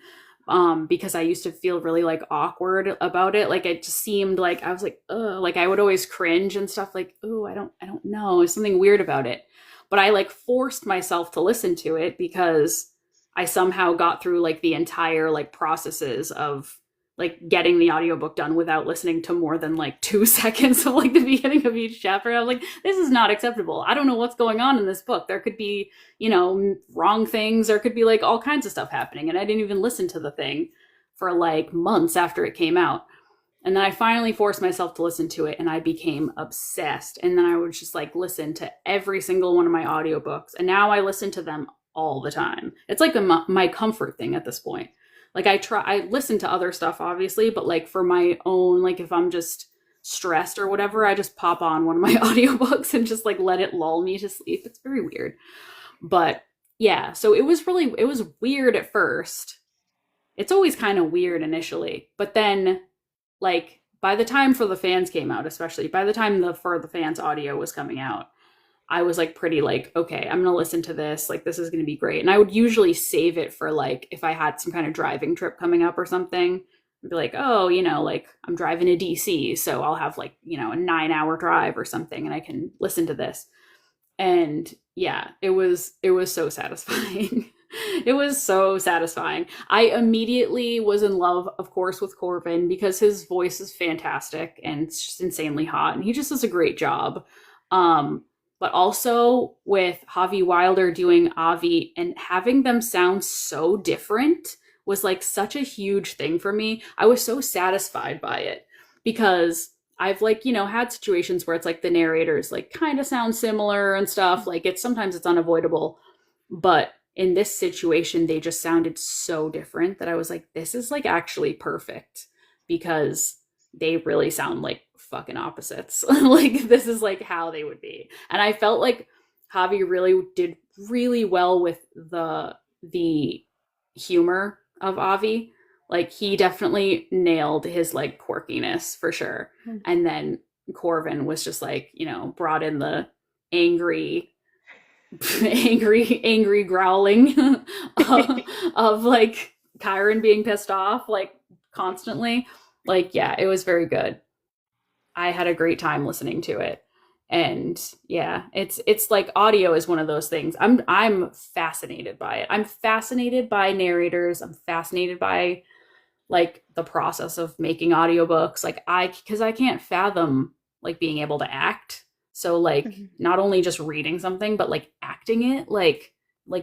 Because I used to feel really like awkward about it. Like it just seemed like I was like, ugh, like I would always cringe and stuff like, oh, I don't know. There's something weird about it. But I like forced myself to listen to it because I somehow got through like the entire like processes of like getting the audiobook done without listening to more than like 2 seconds of like the beginning of each chapter. I was like, this is not acceptable. I don't know what's going on in this book. There could be, wrong things. There could be like all kinds of stuff happening. And I didn't even listen to the thing for like months after it came out. And then I finally forced myself to listen to it and I became obsessed. And then I would just like listen to every single one of my audiobooks. And now I listen to them all the time. It's like my comfort thing at this point. Like I listen to other stuff obviously, but like for my own, like if I'm just stressed or whatever, I just pop on one of my audiobooks and just like let it lull me to sleep. It's very weird. But yeah, so it was weird at first. It's always kind of weird initially, but then like by the time For the Fans came out, especially by the time the For the Fans audio was coming out, I was like pretty like, okay, I'm gonna listen to this. Like this is gonna be great. And I would usually save it for like if I had some kind of driving trip coming up or something. I'd be like, oh, like I'm driving to DC, so I'll have like, a 9 hour drive or something, and I can listen to this. And yeah, it was so satisfying. It was so satisfying. I immediately was in love, of course, with Corbin because his voice is fantastic and it's just insanely hot, and he just does a great job. But also with Javi Wilder doing Avi and having them sound so different was like such a huge thing for me. I was so satisfied by it because I've like, had situations where it's like the narrators like kind of sound similar and stuff. Like it's sometimes it's unavoidable. But in this situation, they just sounded so different that I was like, this is like actually perfect because they really sound like fucking opposites. Like this is like how they would be. And I felt like Javi really did really well with the humor of Avi. Like he definitely nailed his like quirkiness for sure. And then Corvin was just like, brought in the angry angry growling of like Kyron being pissed off like constantly. Like yeah, it was very good. I had a great time listening to it. And yeah, it's like audio is one of those things. I'm fascinated by it. I'm fascinated by narrators. I'm fascinated by like the process of making audiobooks. Like because I can't fathom like being able to act. So like Mhm. not only just reading something, but like acting it, like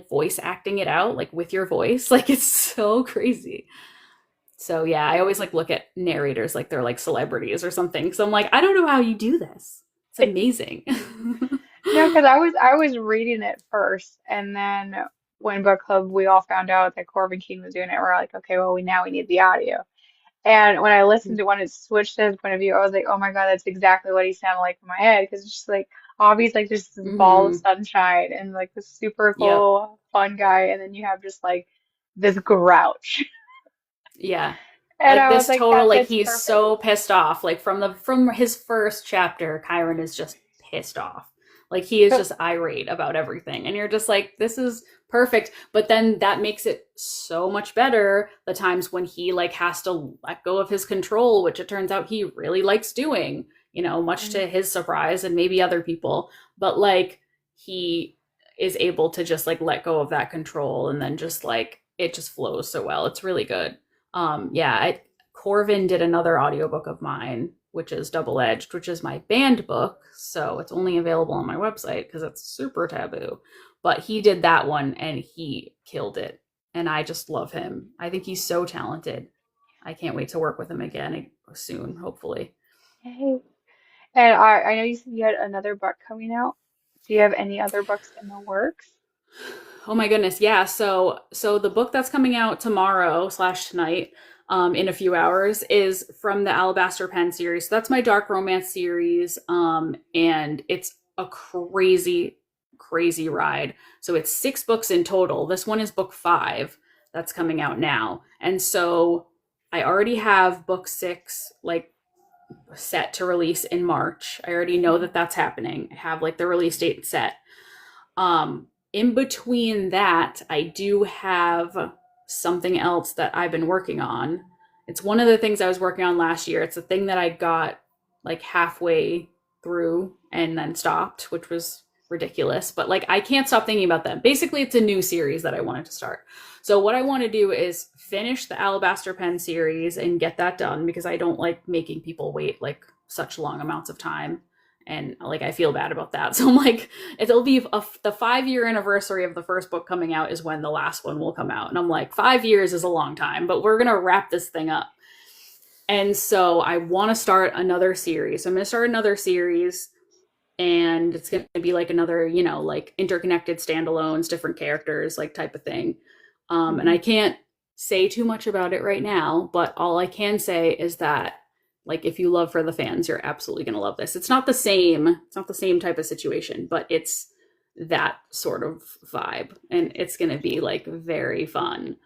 voice acting it out, like with your voice. Like it's so crazy. So yeah, I always like look at narrators like they're like celebrities or something. So I'm like, I don't know how you do this. It's amazing. No, because I was reading it first, and then when book club we all found out that Corbin King was doing it, we're like, okay, well we need the audio. And when I listened to when it switched to his point of view, I was like, oh my God, that's exactly what he sounded like in my head. Because it's just like Avi's like just this ball of Mm-hmm. sunshine and like this super Yep. cool, fun guy, and then you have just like this grouch. Yeah. And Like I was this like, total, that like fits he's perfect. so pissed off. Like from his first chapter, Kyron is just pissed off. Like he is just irate about everything. And you're just like, this is perfect. But then that makes it so much better the times when he like has to let go of his control, which it turns out he really likes doing, much to his surprise and maybe other people. But like he is able to just like let go of that control and then just like it just flows so well. It's really good. Yeah, Corvin did another audiobook of mine, which is Double Edged, which is my banned book. So it's only available on my website because it's super taboo. But he did that one and he killed it. And I just love him. I think he's so talented. I can't wait to work with him again soon, hopefully. Yay. And I know you said you had another book coming out. Do you have any other books in the works? Oh my goodness, yeah. So the book that's coming out tomorrow slash tonight, in a few hours, is from the Alabaster Pen series. So that's my dark romance series, and it's a crazy, crazy ride. So it's 6 books in total. This one is book 5 that's coming out now, and so I already have book 6 like set to release in March. I already know Mhm. that that's happening. I have like the release date set. In between that, I do have something else that I've been working on. It's one of the things I was working on last year. It's a thing that I got like halfway through and then stopped, which was ridiculous. But like I can't stop thinking about them. Basically, it's a new series that I wanted to start. So what I want to do is finish the Alabaster Pen series and get that done because I don't like making people wait like such long amounts of time. And like I feel bad about that. So I'm like, it'll be the 5 year anniversary of the first book coming out is when the last one will come out. And I'm like, 5 years is a long time, but we're going to wrap this thing up. And so I want to start another series. So I'm going to start another series and it's going to be like another, like interconnected standalones, different characters, like type of thing. And I Mhm. can't say too much about it right now, but all I can say is that like if you love For the Fans, you're absolutely going to love this. It's not the same, it's not the same type of situation, but it's that sort of vibe and it's going to be like very fun.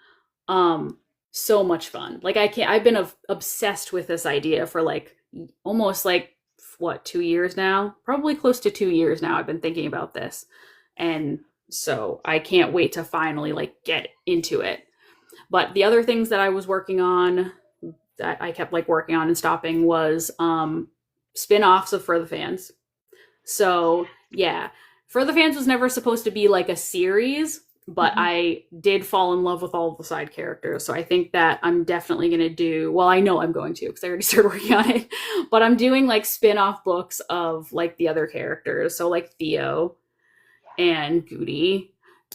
Um so much fun. Like I've been obsessed with this idea for like almost like what 2 years now, probably close to 2 years now. I've been thinking about this, and so I can't wait to finally like get into it. But the other things that I was working on that I kept like working on and stopping was spin-offs of For the Fans. So yeah, For the Fans was never supposed to be like a series, but Mhm. I did fall in love with all of the side characters. So I think that I'm definitely going to do, well, I know I'm going to because I already started working on it, but I'm doing like spin off books of like the other characters. So like Theo and Goody.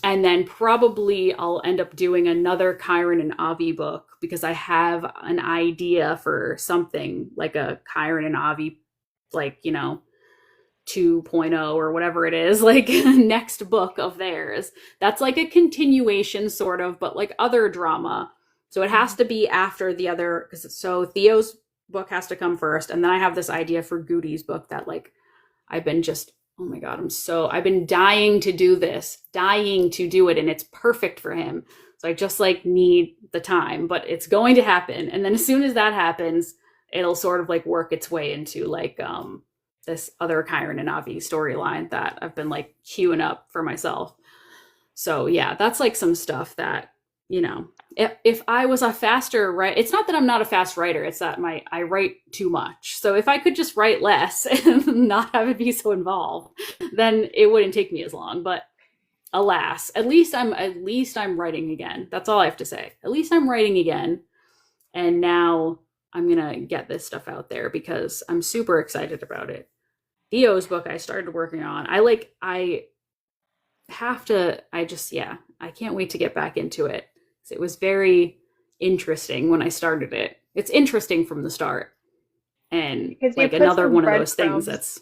And then probably I'll end up doing another Chiron and Avi book because I have an idea for something like a Chiron and Avi, like, 2.0 or whatever it is, like next book of theirs. That's like a continuation, sort of, but like other drama. So it has Mhm. to be after the other, because so Theo's book has to come first. And then I have this idea for Goody's book that like I've been just, oh my God, I've been dying to do this, dying to do it. And it's perfect for him. So I just like need the time, but it's going to happen. And then as soon as that happens, it'll sort of like work its way into like, this other Chiron and Avi storyline that I've been like queuing up for myself. So yeah, that's like some stuff that, if I was a faster writer, it's not that I'm not a fast writer, it's that I write too much. So if I could just write less and not have it be so involved, then it wouldn't take me as long. But alas, at least I'm writing again. That's all I have to say. At least I'm writing again. And now I'm gonna get this stuff out there because I'm super excited about it. Theo's book I started working on. I have to I just yeah, I can't wait to get back into it. It was very interesting when I started it. It's interesting from the start. And Because you like put another some one of those things breadcrumbs that's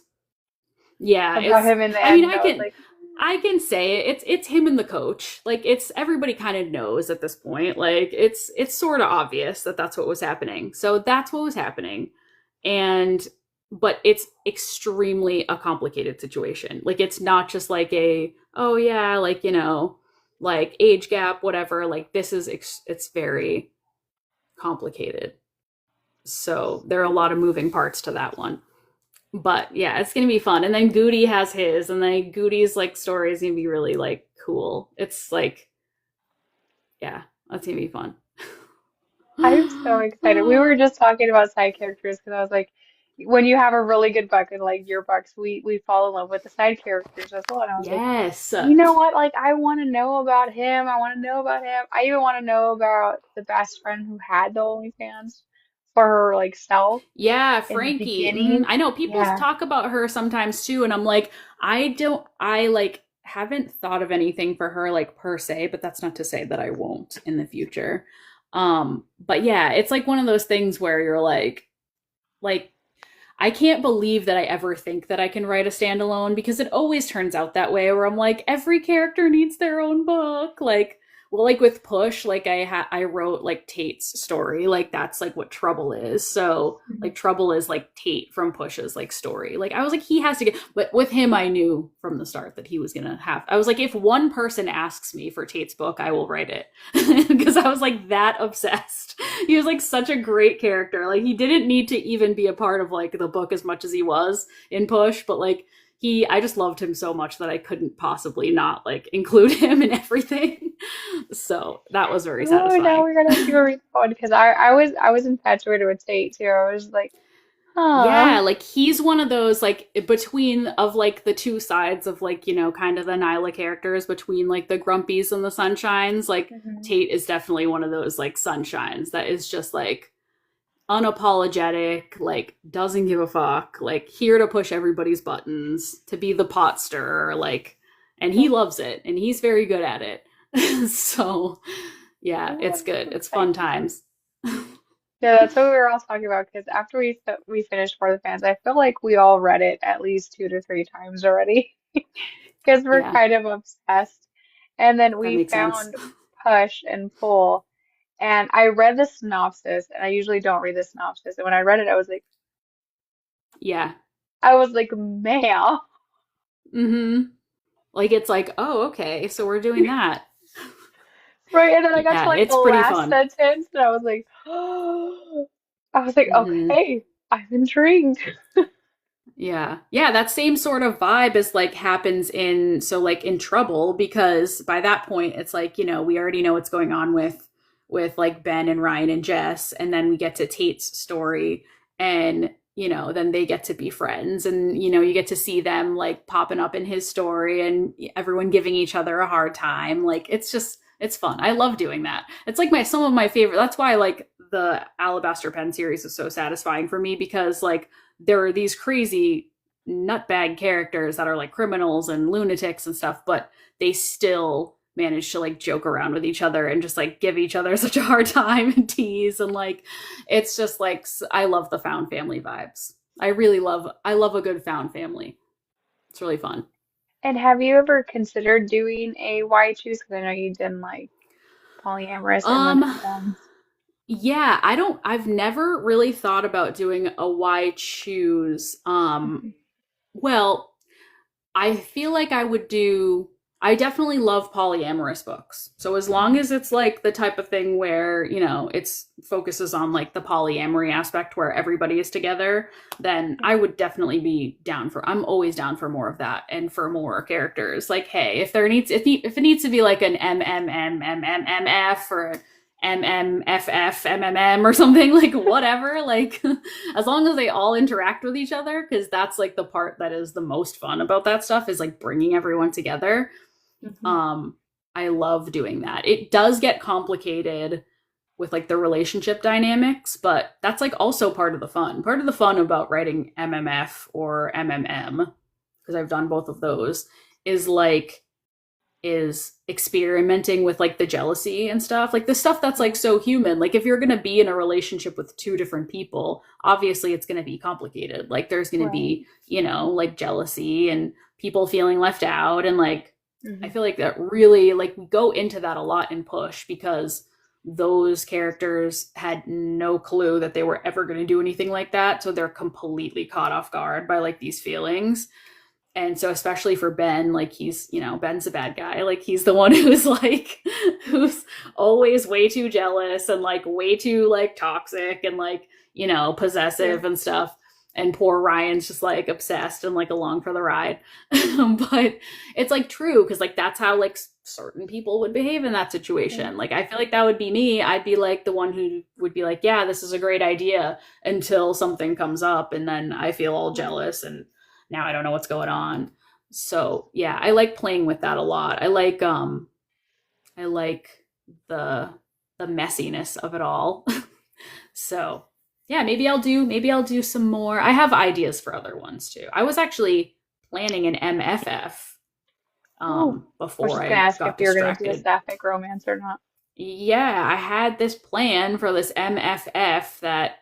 yeah, about him in the I mean end, and I was like, I can say it. It's him and the coach. Like it's everybody kind of knows at this point. Like it's sort of obvious that that's what was happening. So that's what was happening. And but it's extremely a complicated situation. Like it's not just like a, oh yeah, like like age gap, whatever. Like this is it's very complicated. So there are a lot of moving parts to that one. But yeah, it's gonna be fun. And then Goody has his, and then Goody's like story is gonna be really like cool. It's like, yeah, that's gonna be fun. I'm so excited. We were just talking about side characters because I was like, when you have a really good book and like your books, we fall in love with the side characters as well. And I was like, Yes. you know what? Like, I want to know about him. I want to know about him. I even want to know about the best friend who had the OnlyFans for her like self Yeah, in the Frankie. beginning. I know people Yeah. talk about her sometimes too, and I'm like, I like haven't thought of anything for her like per se, but that's not to say that I won't in the future. But yeah, it's like one of those things where you're like I can't believe that I ever think that I can write a standalone because it always turns out that way where I'm like every character needs their own book. Like well like with Push, like I wrote like Tate's story. Like that's like what Trouble is. So Mhm. like Trouble is like Tate from Push's like story. Like I was like he has to get but with him I knew from the start that he was going to have. I was like if one person asks me for Tate's book, I will write it. Because I was like that obsessed. He was like such a great character. Like he didn't need to even be a part of like the book as much as he was in Push, but like I just loved him so much that I couldn't possibly not like include him in everything. So that was very Oh, now satisfying. we're gonna have to go read the one because I was infatuated with Tate too. I was like, huh. Yeah, like he's one of those like between of like the two sides of like, kind of the Nyla characters between like the grumpies and the sunshines. Like Mhm. Tate is definitely one of those like sunshines that is just like unapologetic, like doesn't give a fuck, like here to push everybody's buttons, to be the pot stirrer, like, and he loves it and he's very good at it. So, yeah, Oh, it's I'm good. so It's fun excited. times. Yeah, that's what we were all talking about because after we finished For the Fans, I feel like we all read it at least 2 to 3 times already because we're Yeah, kind of obsessed. And then that we makes sense. found Push and Pull, and I read the synopsis, and I usually don't read the synopsis. And when I read it, Yeah. I was like, man, Mm-hmm. Like it's like, oh, okay, so we're doing that. right? And then I got to Yeah, like the it's pretty last fun. sentence, and I was like, I was like, Mm-hmm. okay, I'm intrigued. Yeah. Yeah, that same sort of vibe is like happens in so like in Trouble because by that point it's like, we already know what's going on with like Ben and Ryan and Jess and then we get to Tate's story and then they get to be friends and you get to see them like popping up in his story and everyone giving each other a hard time. Like it's fun. I love doing that. It's like my some of my favorite. That's why like the Alabaster Pen series is so satisfying for me because like there are these crazy nutbag characters that are like criminals and lunatics and stuff, but they still manage to like joke around with each other and just like give each other such a hard time and tease and like it's just like I love the found family vibes. I love a good found family. It's really fun. And have you ever considered doing a why choose? Because I know you didn't like polyamorous and Um limited runs. yeah, I've never really thought about doing a why choose. Mhm. Well, I feel like I definitely love polyamorous books. So as long Mhm. as it's like the type of thing where, it's focuses on like the polyamory aspect where everybody is together, then I would definitely be down for I'm always down for more of that and for more characters. Like, hey, if it needs to be like an MMMMMMF or MMFF or something like whatever like as long as they all interact with each other because that's like the part that is the most fun about that stuff is like bringing everyone together. Mhm. um I love doing that. It does get complicated with like the relationship dynamics, but that's like also part of the fun about writing MMF or MMM because I've done both of those is experimenting with like the jealousy and stuff like the stuff that's like Yeah. so human. Like if you're going to be in a relationship with two different people, obviously it's going to be complicated. Like there's going to Right. be like jealousy and people feeling left out and like I Mhm. feel like that really like we go into that a lot in Push because those characters had no clue that they were ever going to do anything like that, so they're completely caught off guard by like these feelings. And so especially for Ben, like he's, Ben's a bad guy. Like he's the one who's like who's always way too jealous and like way too like toxic and like, Yeah. possessive and stuff. And poor Ryan's just like obsessed and like along for the ride. But it's like true because like that's how like certain people would behave in that Yeah. situation. Like I feel like that would be me. I'd be like the one who would be like, yeah, this is a great idea until something comes up and then I feel all Right. jealous and now I don't know what's going on. So yeah, I like playing with that a lot. I like the messiness of it all. So yeah, maybe I'll do some more. I have ideas for other ones too. I was actually planning an MFF Oh, I was before just gonna I ask if got you were gonna do a distracted. sapphic romance or not. Yeah, I had this plan for this MFF that,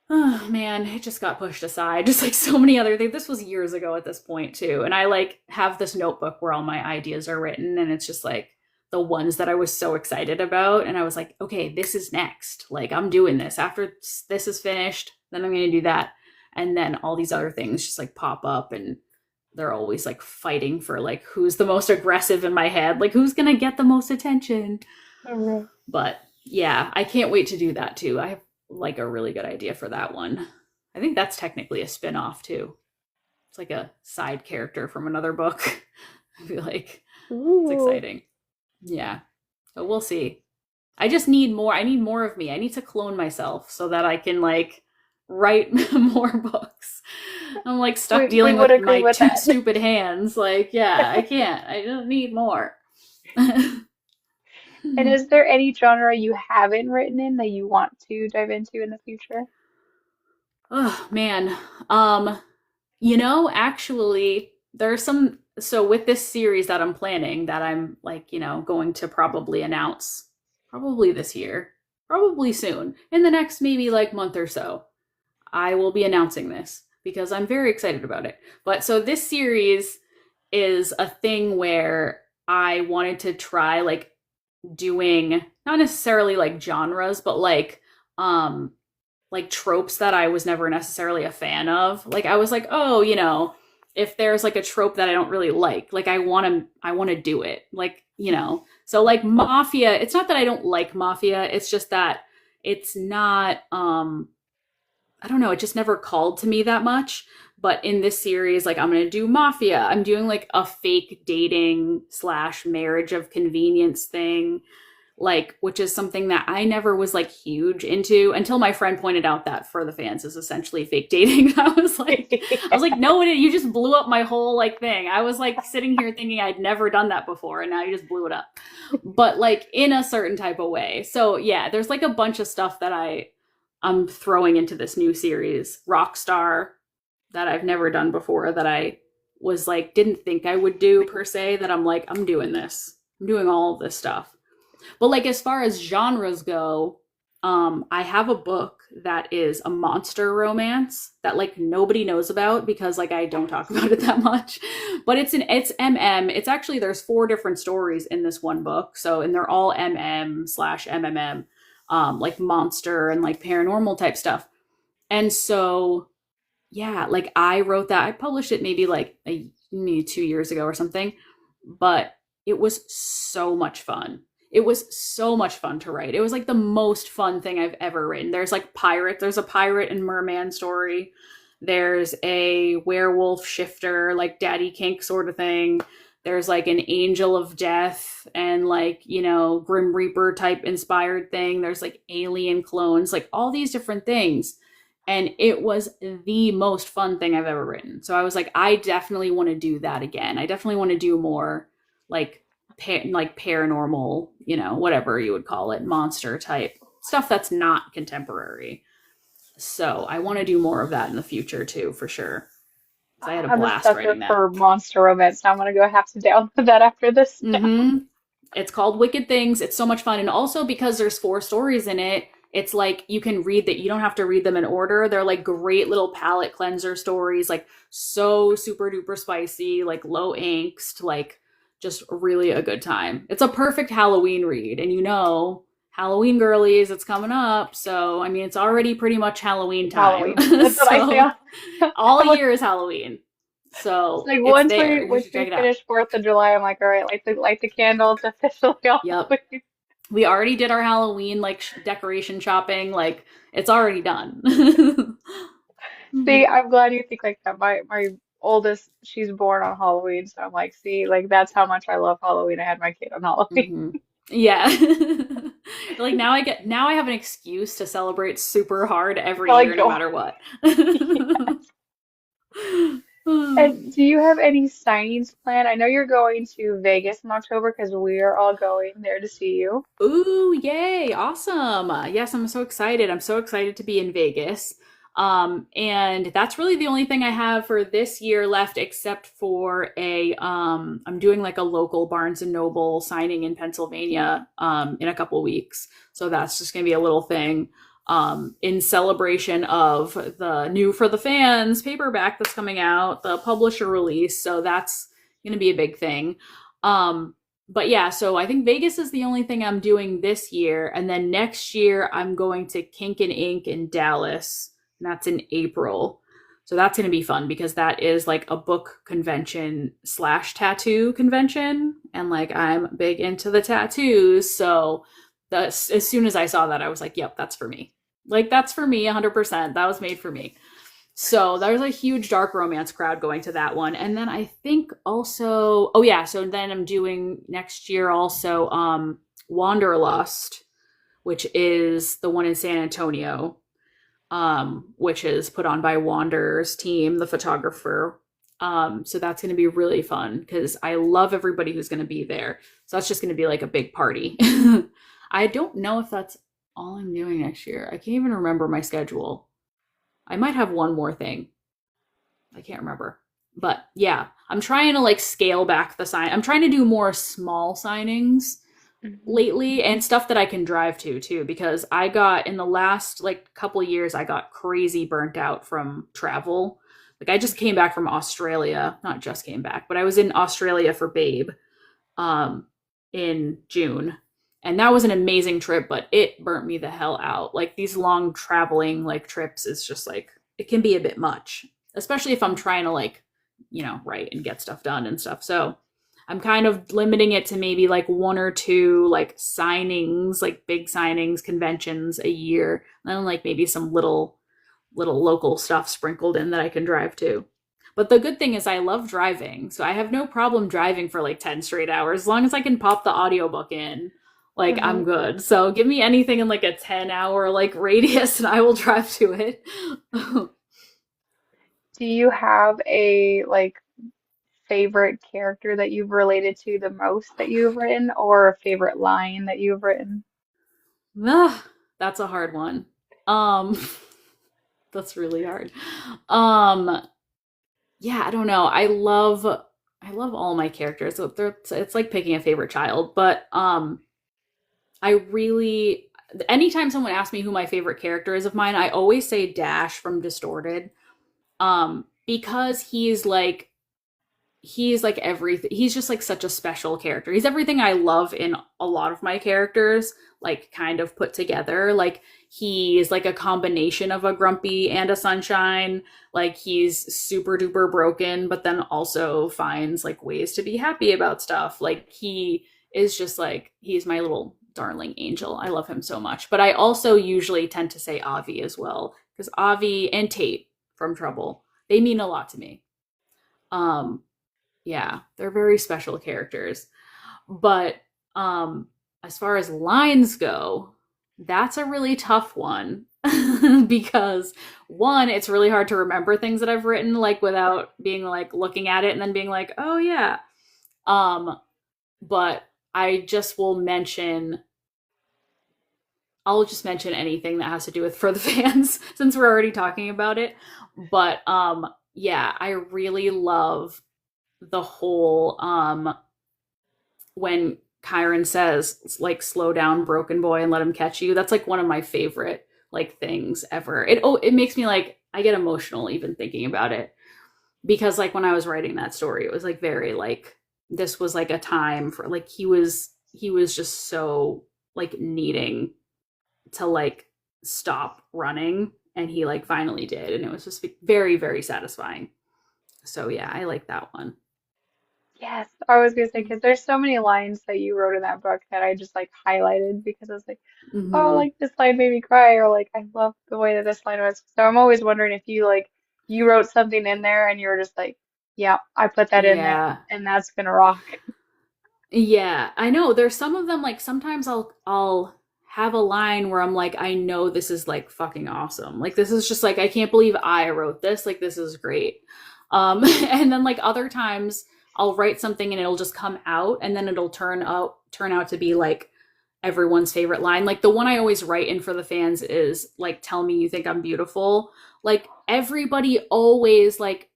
oh man, it just got pushed aside. Just like so many other things. This was years ago at this point too. And I like have this notebook where all my ideas are written and it's just like the ones that I was so excited about. And I was like, okay, this is next. Like I'm doing this. After this is finished, then I'm gonna do that. And then all these other things just like pop up and they're always like fighting for like who's the most aggressive in my head, like who's gonna get the most attention. All right. But yeah, I can't wait to do that too. I have like a really good idea for that one. I think that's technically a spin-off too. It's like a side character from another book. I feel like it's Ooh. exciting. Yeah. So we'll see. I just need more. I need more of me. I need to clone myself so that I can like write more books. I'm like stuck We dealing would with agree my with two that. stupid hands. Like, yeah, I can't. I don't need more. And is there any genre you haven't written in that you want to dive into in the future? Oh man. Actually, there's some. So with this series that I'm planning, that I'm like, going to probably announce probably this year, probably soon, in the next maybe like month or so, I will be announcing this because I'm very excited about it. But so this series is a thing where I wanted to try like doing not necessarily like genres, but like tropes that I was never necessarily a fan of. Like I was like, oh, if there's like a trope that I don't really like I want to do it. Like, So like mafia, it's not that I don't like mafia, it's just that it's not I don't know, it just never called to me that much. But in this series, like I'm gonna do mafia. I'm doing like a fake dating slash marriage of convenience thing, like which is something that I never was like huge into until my friend pointed out that For the Fans is essentially fake dating. I was like, no, you just blew up my whole like thing. I was like sitting here thinking I'd never done that before, and now you just blew it up. But like in a certain type of way. So yeah, there's like a bunch of stuff that I'm throwing into this new series, Rockstar, that I've never done before, that I was like didn't think I would do per se, that I'm like, I'm doing this. I'm doing all of this stuff. But like as far as genres go, I have a book that is a monster romance that like nobody knows about because like I don't talk about it that much. But it's MM. It's actually there's four different stories in this one book. So and they're all MM/MMM, like monster and like paranormal type stuff. And so yeah, like I wrote that. I published it maybe like maybe 2 years ago or something, but it was so much fun. It was so much fun to write. It was like the most fun thing I've ever written. There's a pirate and merman story. There's a werewolf shifter, like daddy kink sort of thing. There's like an angel of death and like, Grim Reaper type inspired thing. There's like alien clones, like all these different things, and it was the most fun thing I've ever written. So I was like, I definitely want to do that again. I definitely want to do more like like paranormal, whatever you would call it, monster type stuff that's not contemporary. So I want to do more of that in the future too, for sure. 'Cause I had a I'm a blast sucker writing that. for monster romance. So I'm gonna go have to download that after this. Mm-hmm. It's called Wicked Things. It's so much fun. And also because there's four stories in it, it's like you can read that. You don't have to read them in order. They're like great little palate cleanser stories, like so super duper spicy, like low angst, like just really a good time. It's a perfect Halloween read. And Halloween girlies, it's coming up. So, I mean, it's already pretty much Halloween time. Halloween. That's what I say. So, all I'm year is Halloween. It's So, like it's once we there. You once should we check it out. finish Fourth of July, I'm like, all right, light the candles, officially Yep. Halloween. We already did our Halloween like decoration shopping. Like, it's already done. See, I'm glad you think like that. My oldest, she's born on Halloween, so I'm like, see, like that's how much I love Halloween. I had my kid on Halloween. hmm Yeah. Like now I have an excuse to celebrate super hard every So like year no go. matter what. And do you have any signings planned? I know you're going to Vegas in October because we are all going there to see you. Ooh, yay, awesome. Yes, I'm so excited. I'm so excited to be in Vegas. And that's really the only thing I have for this year left, except for I'm doing like a local Barnes and Noble signing in Pennsylvania, in a couple weeks. So that's just gonna be a little thing, in celebration of the new For the Fans paperback that's coming out, the publisher release. So that's gonna be a big thing. Um, but yeah, so I think Vegas is the only thing I'm doing this year. And then next year, I'm going to Kink and Ink in Dallas, and that's in April. So that's going to be fun because that is like a book convention slash tattoo convention. And like I'm big into the tattoos. So that's, as soon as I saw that, I was like, yep, that's for me. Like that's for me 100%. That was made for me. So there's a huge dark romance crowd going to that one. And then I think also, oh yeah, so then I'm doing next year also Wanderlust, which is the one in San Antonio, which is put on by Wander's team, the photographer. So that's going to be really fun because I love everybody who's going to be there. So that's just going to be like a big party. I don't know if that's all I'm doing next year. I can't even remember my schedule. I might have one more thing. I can't remember. But yeah, I'm trying to like scale back the sign. I'm trying to do more small signings Hmm. lately and stuff that I can drive to too because I got in the last like couple years I got crazy burnt out from travel. Like I just came back from Australia, not just came back, but I was in Australia for Babe um in June. And that was an amazing trip, but it burnt me the hell out. Like these long traveling like trips is just like it can be a bit much, especially if I'm trying to like, write and get stuff done and stuff. So I'm kind of limiting it to maybe like one or two like signings, like big signings, conventions a year, and then like maybe some little local stuff sprinkled in that I can drive to. But the good thing is I love driving, so I have no problem driving for like 10 straight hours. As long as I can pop the audiobook in, like I'm Hmm. good. So give me anything in like a 10-hour like radius and I will drive to it. Do you have a like favorite character that you've related to the most that you've written, or a favorite line that you've written? Ah, that's a hard one. Um that's really hard. Um yeah, I don't know. I love all my characters. So it's like picking a favorite child, but I really anytime someone asks me who my favorite character is of mine, I always say Dash from Distorted. Because he's like everything. He's just like such a special character. He's everything I love in a lot of my characters, like kind of put together. Like he's like a combination of a grumpy and a sunshine. Like he's super duper broken, but then also finds like ways to be happy about stuff. Like he is just like he's my little darling angel. I love him so much. But I also usually tend to say Avi as well because Avi and Tate from Trouble, they mean a lot to me. Um, yeah, they're very special characters. But um as far as lines go, that's a really tough one because one, it's really hard to remember things that I've written like without being like looking at it and then being like, "Oh yeah." Um but I just will mention I'll just mention anything that has to do with For the Fans since we're already talking about it. But yeah, I really love the whole when Kyron says like slow down broken boy and let him catch you. That's like one of my favorite like things ever. It makes me like I get emotional even thinking about it because like when I was writing that story it was like very like this was like a time for like he was just so like needing to like stop running, and he like finally did, and it was just very, very satisfying. So yeah, I like that one. Yes, I was gonna say because there's so many lines that you wrote in that book that I just like highlighted because I was like, oh, Mm-hmm. like this line made me cry, or like I love the way that this line was. So I'm always wondering if you like you wrote something in there and you were just like, yeah, I put that in there Yeah. and that's gonna rock. Yeah, I know. There's some of them like sometimes I'll have a line where I'm like, I know this is like fucking awesome. Like this is just like I can't believe I wrote this. Like this is great. And then like other times I'll write something and it'll just come out, and then it'll turn out to be like everyone's favorite line. Like the one I always write in for the fans is like, tell me you think I'm beautiful. Like everybody always like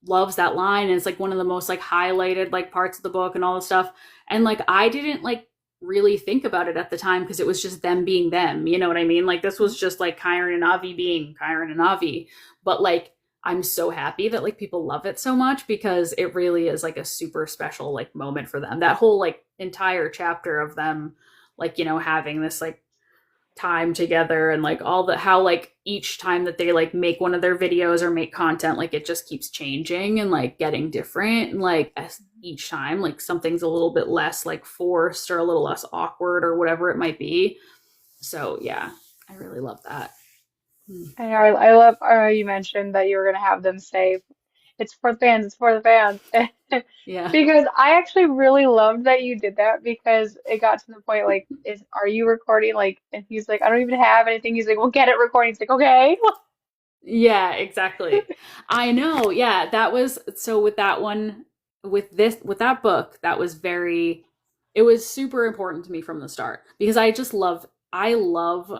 loves that line, and it's like one of the most like highlighted like parts of the book and all the stuff. And like I didn't like really think about it at the time because it was just them being them, you know what I mean? Like this was just like Kyron and Avi being Kyron and Avi. But like I'm so happy that like people love it so much, because it really is like a super special like moment for them. That whole like entire chapter of them like, you know, having this like time together, and like all the how like each time that they like make one of their videos or make content, like it just keeps changing and like getting different, and like as each time like something's a little bit less like forced or a little less awkward or whatever it might be. So yeah, I really love that. And I love you mentioned that you were gonna have them say it's for the fans, it's for the fans. Yeah. Because I actually really loved that you did that because it got to the point like, are you recording? Like, and he's like, I don't even have anything. He's like, well, get it recording. He's like, okay. Yeah, exactly. I know. Yeah, that was so with that one, with that book, that was very, it was super important to me from the start, because I love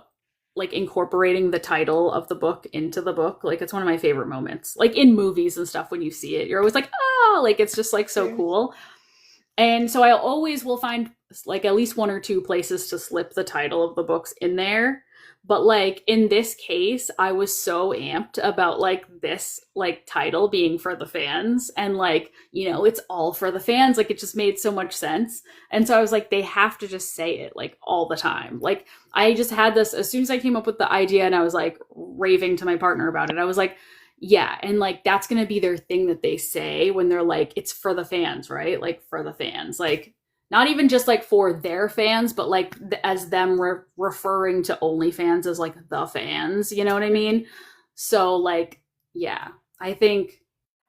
like incorporating the title of the book into the book. Like it's one of my favorite moments. Like in movies and stuff, when you see it, you're always like, oh, like it's just like so Yes. cool. And so I always will find like at least one or two places to slip the title of the books in there. But like in this case, I was so amped about like this like title being for the fans, and like, you know, it's all for the fans. Like it just made so much sense. And so I was like, they have to just say it like all the time. Like I just had this as soon as I came up with the idea, and I was like raving to my partner about it. I was like, yeah, and like that's going to be their thing that they say when they're like, it's for the fans, right? Like for the fans, like not even just like for their fans, but like as them referring to OnlyFans as like the fans, you know what I mean? So like, yeah, I think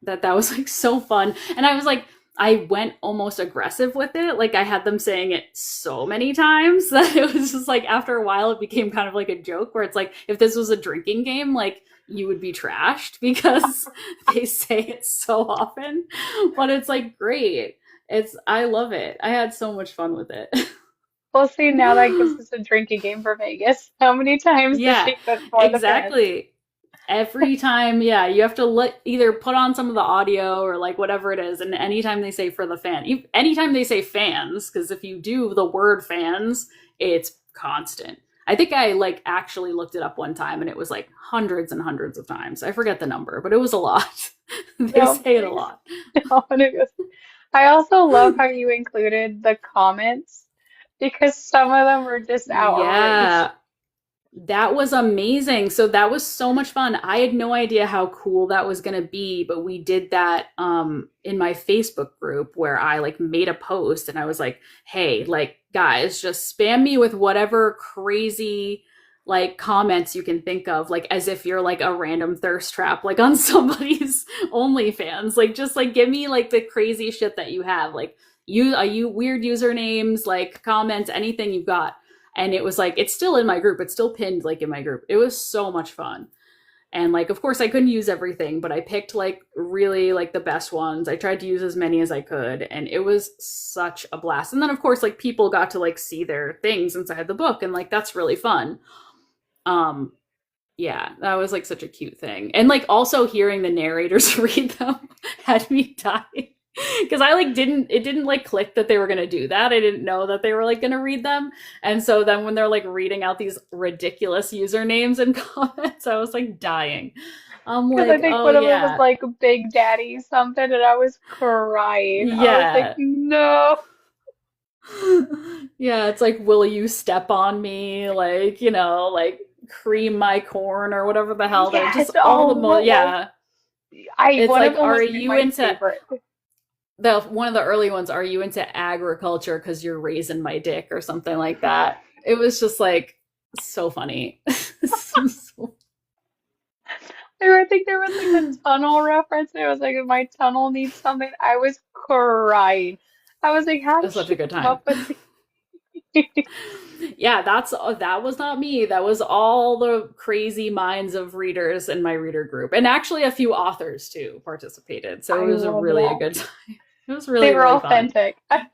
that that was like so fun. And I was like, I went almost aggressive with it. Like I had them saying it so many times that it was just like after a while it became kind of like a joke, where it's like if this was a drinking game, like you would be trashed because they say it so often. But it's like great. It's I love it. I had so much fun with it. Well, see, now that gives us a drinking game for Vegas. How many times does Yeah, she put for the fans? exactly. Every time, yeah, you have to either put on some of the audio or like whatever it is, and anytime they say for the fan, anytime they say fans, because if you do the word fans, it's constant. I think I like actually looked it up one time, and it was like hundreds and hundreds of times. I forget the number, but it was a lot. They No, say it a lot. no, and it goes- I also love how you included the comments because some of them were just outraged. Yeah, that was amazing. So that was so much fun. I had no idea how cool that was going to be, but we did that in my Facebook group, where I like made a post and I was like, "Hey, like guys, just spam me with whatever crazy like comments you can think of, like as if you're like a random thirst trap like on somebody's OnlyFans. Like just like give me like the crazy shit that you have. Like you weird usernames, like comments, anything you've got." And it was like it's still in my group, it's still pinned like in my group. It was so much fun. And like of course I couldn't use everything, but I picked like really like the best ones. I tried to use as many as I could, and it was such a blast. And then of course like people got to like see their things inside the book, and like that's really fun. um yeah, that was like such a cute thing. And like also hearing the narrators read them had me dying. Because I like didn't it didn't like click that they were gonna do that. I didn't know that they were like gonna read them. And so then when they're like reading out these ridiculous usernames and comments, I was like dying. I'm Because I like, think oh one of them was yeah. like Big Daddy something, and I was crying. I was like, Yeah. no. Yeah, it's like, will you step on me? Like, like cream my corn or whatever the hell. They're just Yes. all the Oh, most, what was yeah. I? It's One of like, them are was maybe you my into favorite. the one of the early ones, are you into agriculture because you're raising my dick or something like that? It was just like so funny. So- I think there was like a tunnel reference. And it was like, if my tunnel needs something. I was crying. I was like, how it did was such she a good come time. up with the Yeah, that was not me. That was all the crazy minds of readers in my reader group. And actually a few authors too participated. So it I was a love really a that. good time. It was They really, were really fun. authentic. I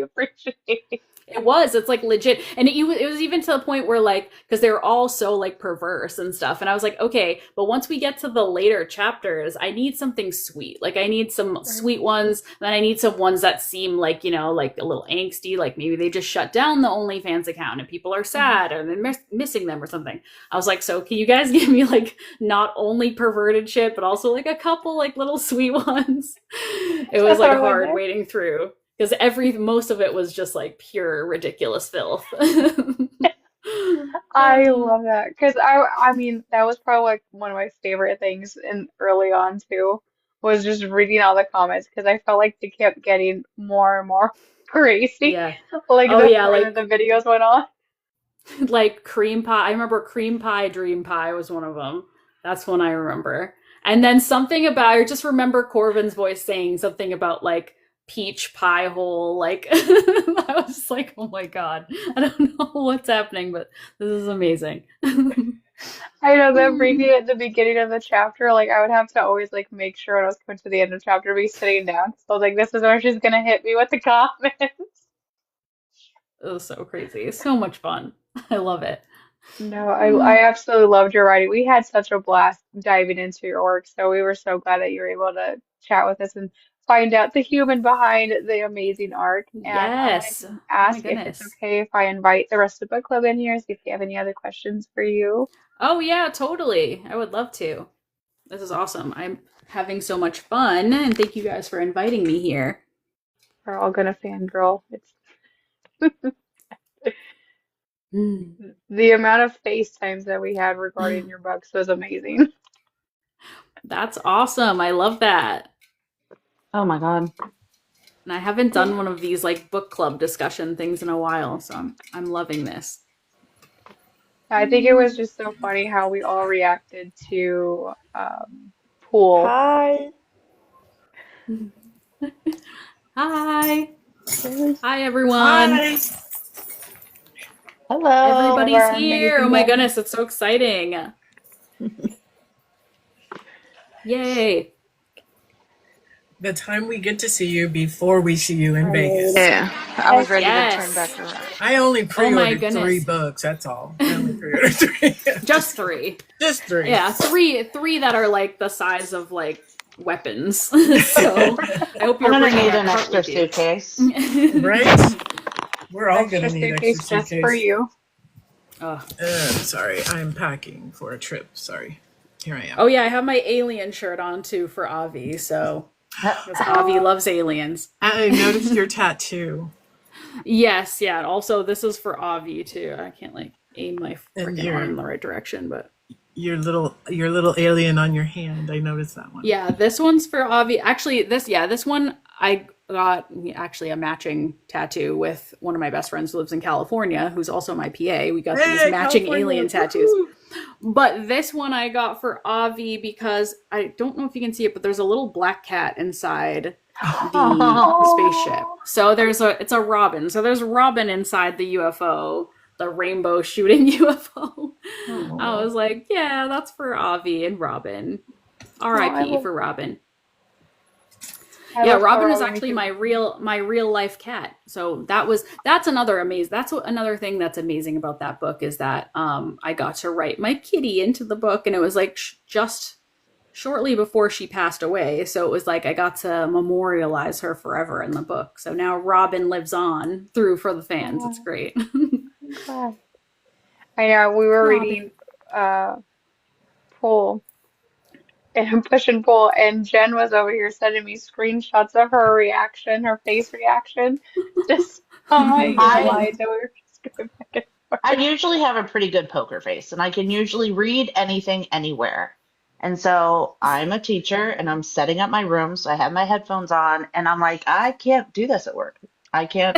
appreciate it. It was. It's like legit, and it was even to the point where like because they were all so like perverse and stuff, and I was like, okay, but once we get to the later chapters, I need something sweet. Like I need some Right. sweet ones, and then I need some ones that seem like like a little angsty, like maybe they just shut down the OnlyFans account and people are Mhm. sad and they're missing them or something. I was like, so can you guys give me like not only perverted shit, but also like a couple like little sweet ones? It was like Throw in hard there. wading through because every most of it was just like pure ridiculous filth. I love that because I mean that was probably like one of my favorite things in early on too was just reading all the comments because I felt like they kept getting more and more crazy Yeah. like Oh the yeah, further the videos went on. like cream pie. I remember cream pie dream pie was one of them. That's one I remember. And then something about I just remember Corbin's voice saying something about like peach pie hole. Like I was just like, oh my god, I don't know what's happening, but this is amazing. I know that reading at the beginning of the chapter, like I would have to always like make sure when I was coming to the end of the chapter be sitting down. So I was like, this is where she's gonna hit me with the comments. It was so crazy. It's so much fun. I love it. No, I absolutely loved your writing. We had such a blast diving into your work, so we were so glad that you were able to chat with us and find out the human behind the amazing arc. And I wanted Yes. to Oh my ask if it's goodness. okay if I invite the rest of the book club in here, see if they have any other questions for you. Oh yeah, totally. I would love to. This is awesome. I'm having so much fun, and thank you guys for inviting me here. We're all gonna fangirl. It's Mm. the amount of FaceTimes that we had regarding your books was amazing. That's awesome. I love that. Oh my God. And I haven't done one of these like book club discussion things in a while, so I'm loving this. I think it was just so funny how we all reacted to Pool. Hi. Hi. It Hi everyone. Hi. was one Hello. of Everybody's our here. Oh amazing my guests. goodness, it's so exciting. Yay. The time we get to see you before we see you in I know. Vegas. Yeah, I was Yes. ready to turn Yes. back around. I only Oh my pre-ordered three goodness. books. That's all. I only pre-ordered three. Just three. Just three. Yeah, three that are like the size of like weapons. So I hope I'm you're gonna bringing need a an cart extra with you. suitcase. Right? We're all Extra gonna need extra suitcase just for suitcase. you. Oh. Sorry, I'm packing for a trip. Sorry. Here I am. Oh yeah, I have my alien shirt on too for Avi. So because Avi Oh, loves aliens. I noticed your tattoo Yes, yeah. And also, this is for Avi too. I can't like aim my and freaking arm in the right direction, but your little alien on your hand. I noticed that one. yeah, this one's for Avi. Actually, this one I got actually a matching tattoo with one of my best friends who lives in California, who's also my PA. We got these Hey, matching California! alien tattoos. Woohoo! But this one I got for Avi because I don't know if you can see it, but there's a little black cat inside the spaceship. oh, So it's a robin. So there's Robin inside the UFO, the rainbow shooting UFO. I Oh. was like, yeah, that's for Avi and Robin. oh, R.I.P. for Robin. I Yeah, love how Robin is Robin actually can. my real life cat. So that's another amazing. That's what another thing that's amazing about that book is that I got to write my kitty into the book, and it was like just shortly before she passed away. So it was like I got to memorialize her forever in the book. So now Robin lives on through for the fans. It's Oh, great. I'm glad. I know we were Robin. reading uh Pool and Push and Pull, and Jen was over here sending me screenshots of her reaction, her face reaction. Just. You I lied that we were just going back and I forth. usually have a pretty good poker face and I can usually read anything anywhere. And so I'm a teacher and I'm setting up my room. So I have my headphones on and I'm like, I can't do this at work. I can't,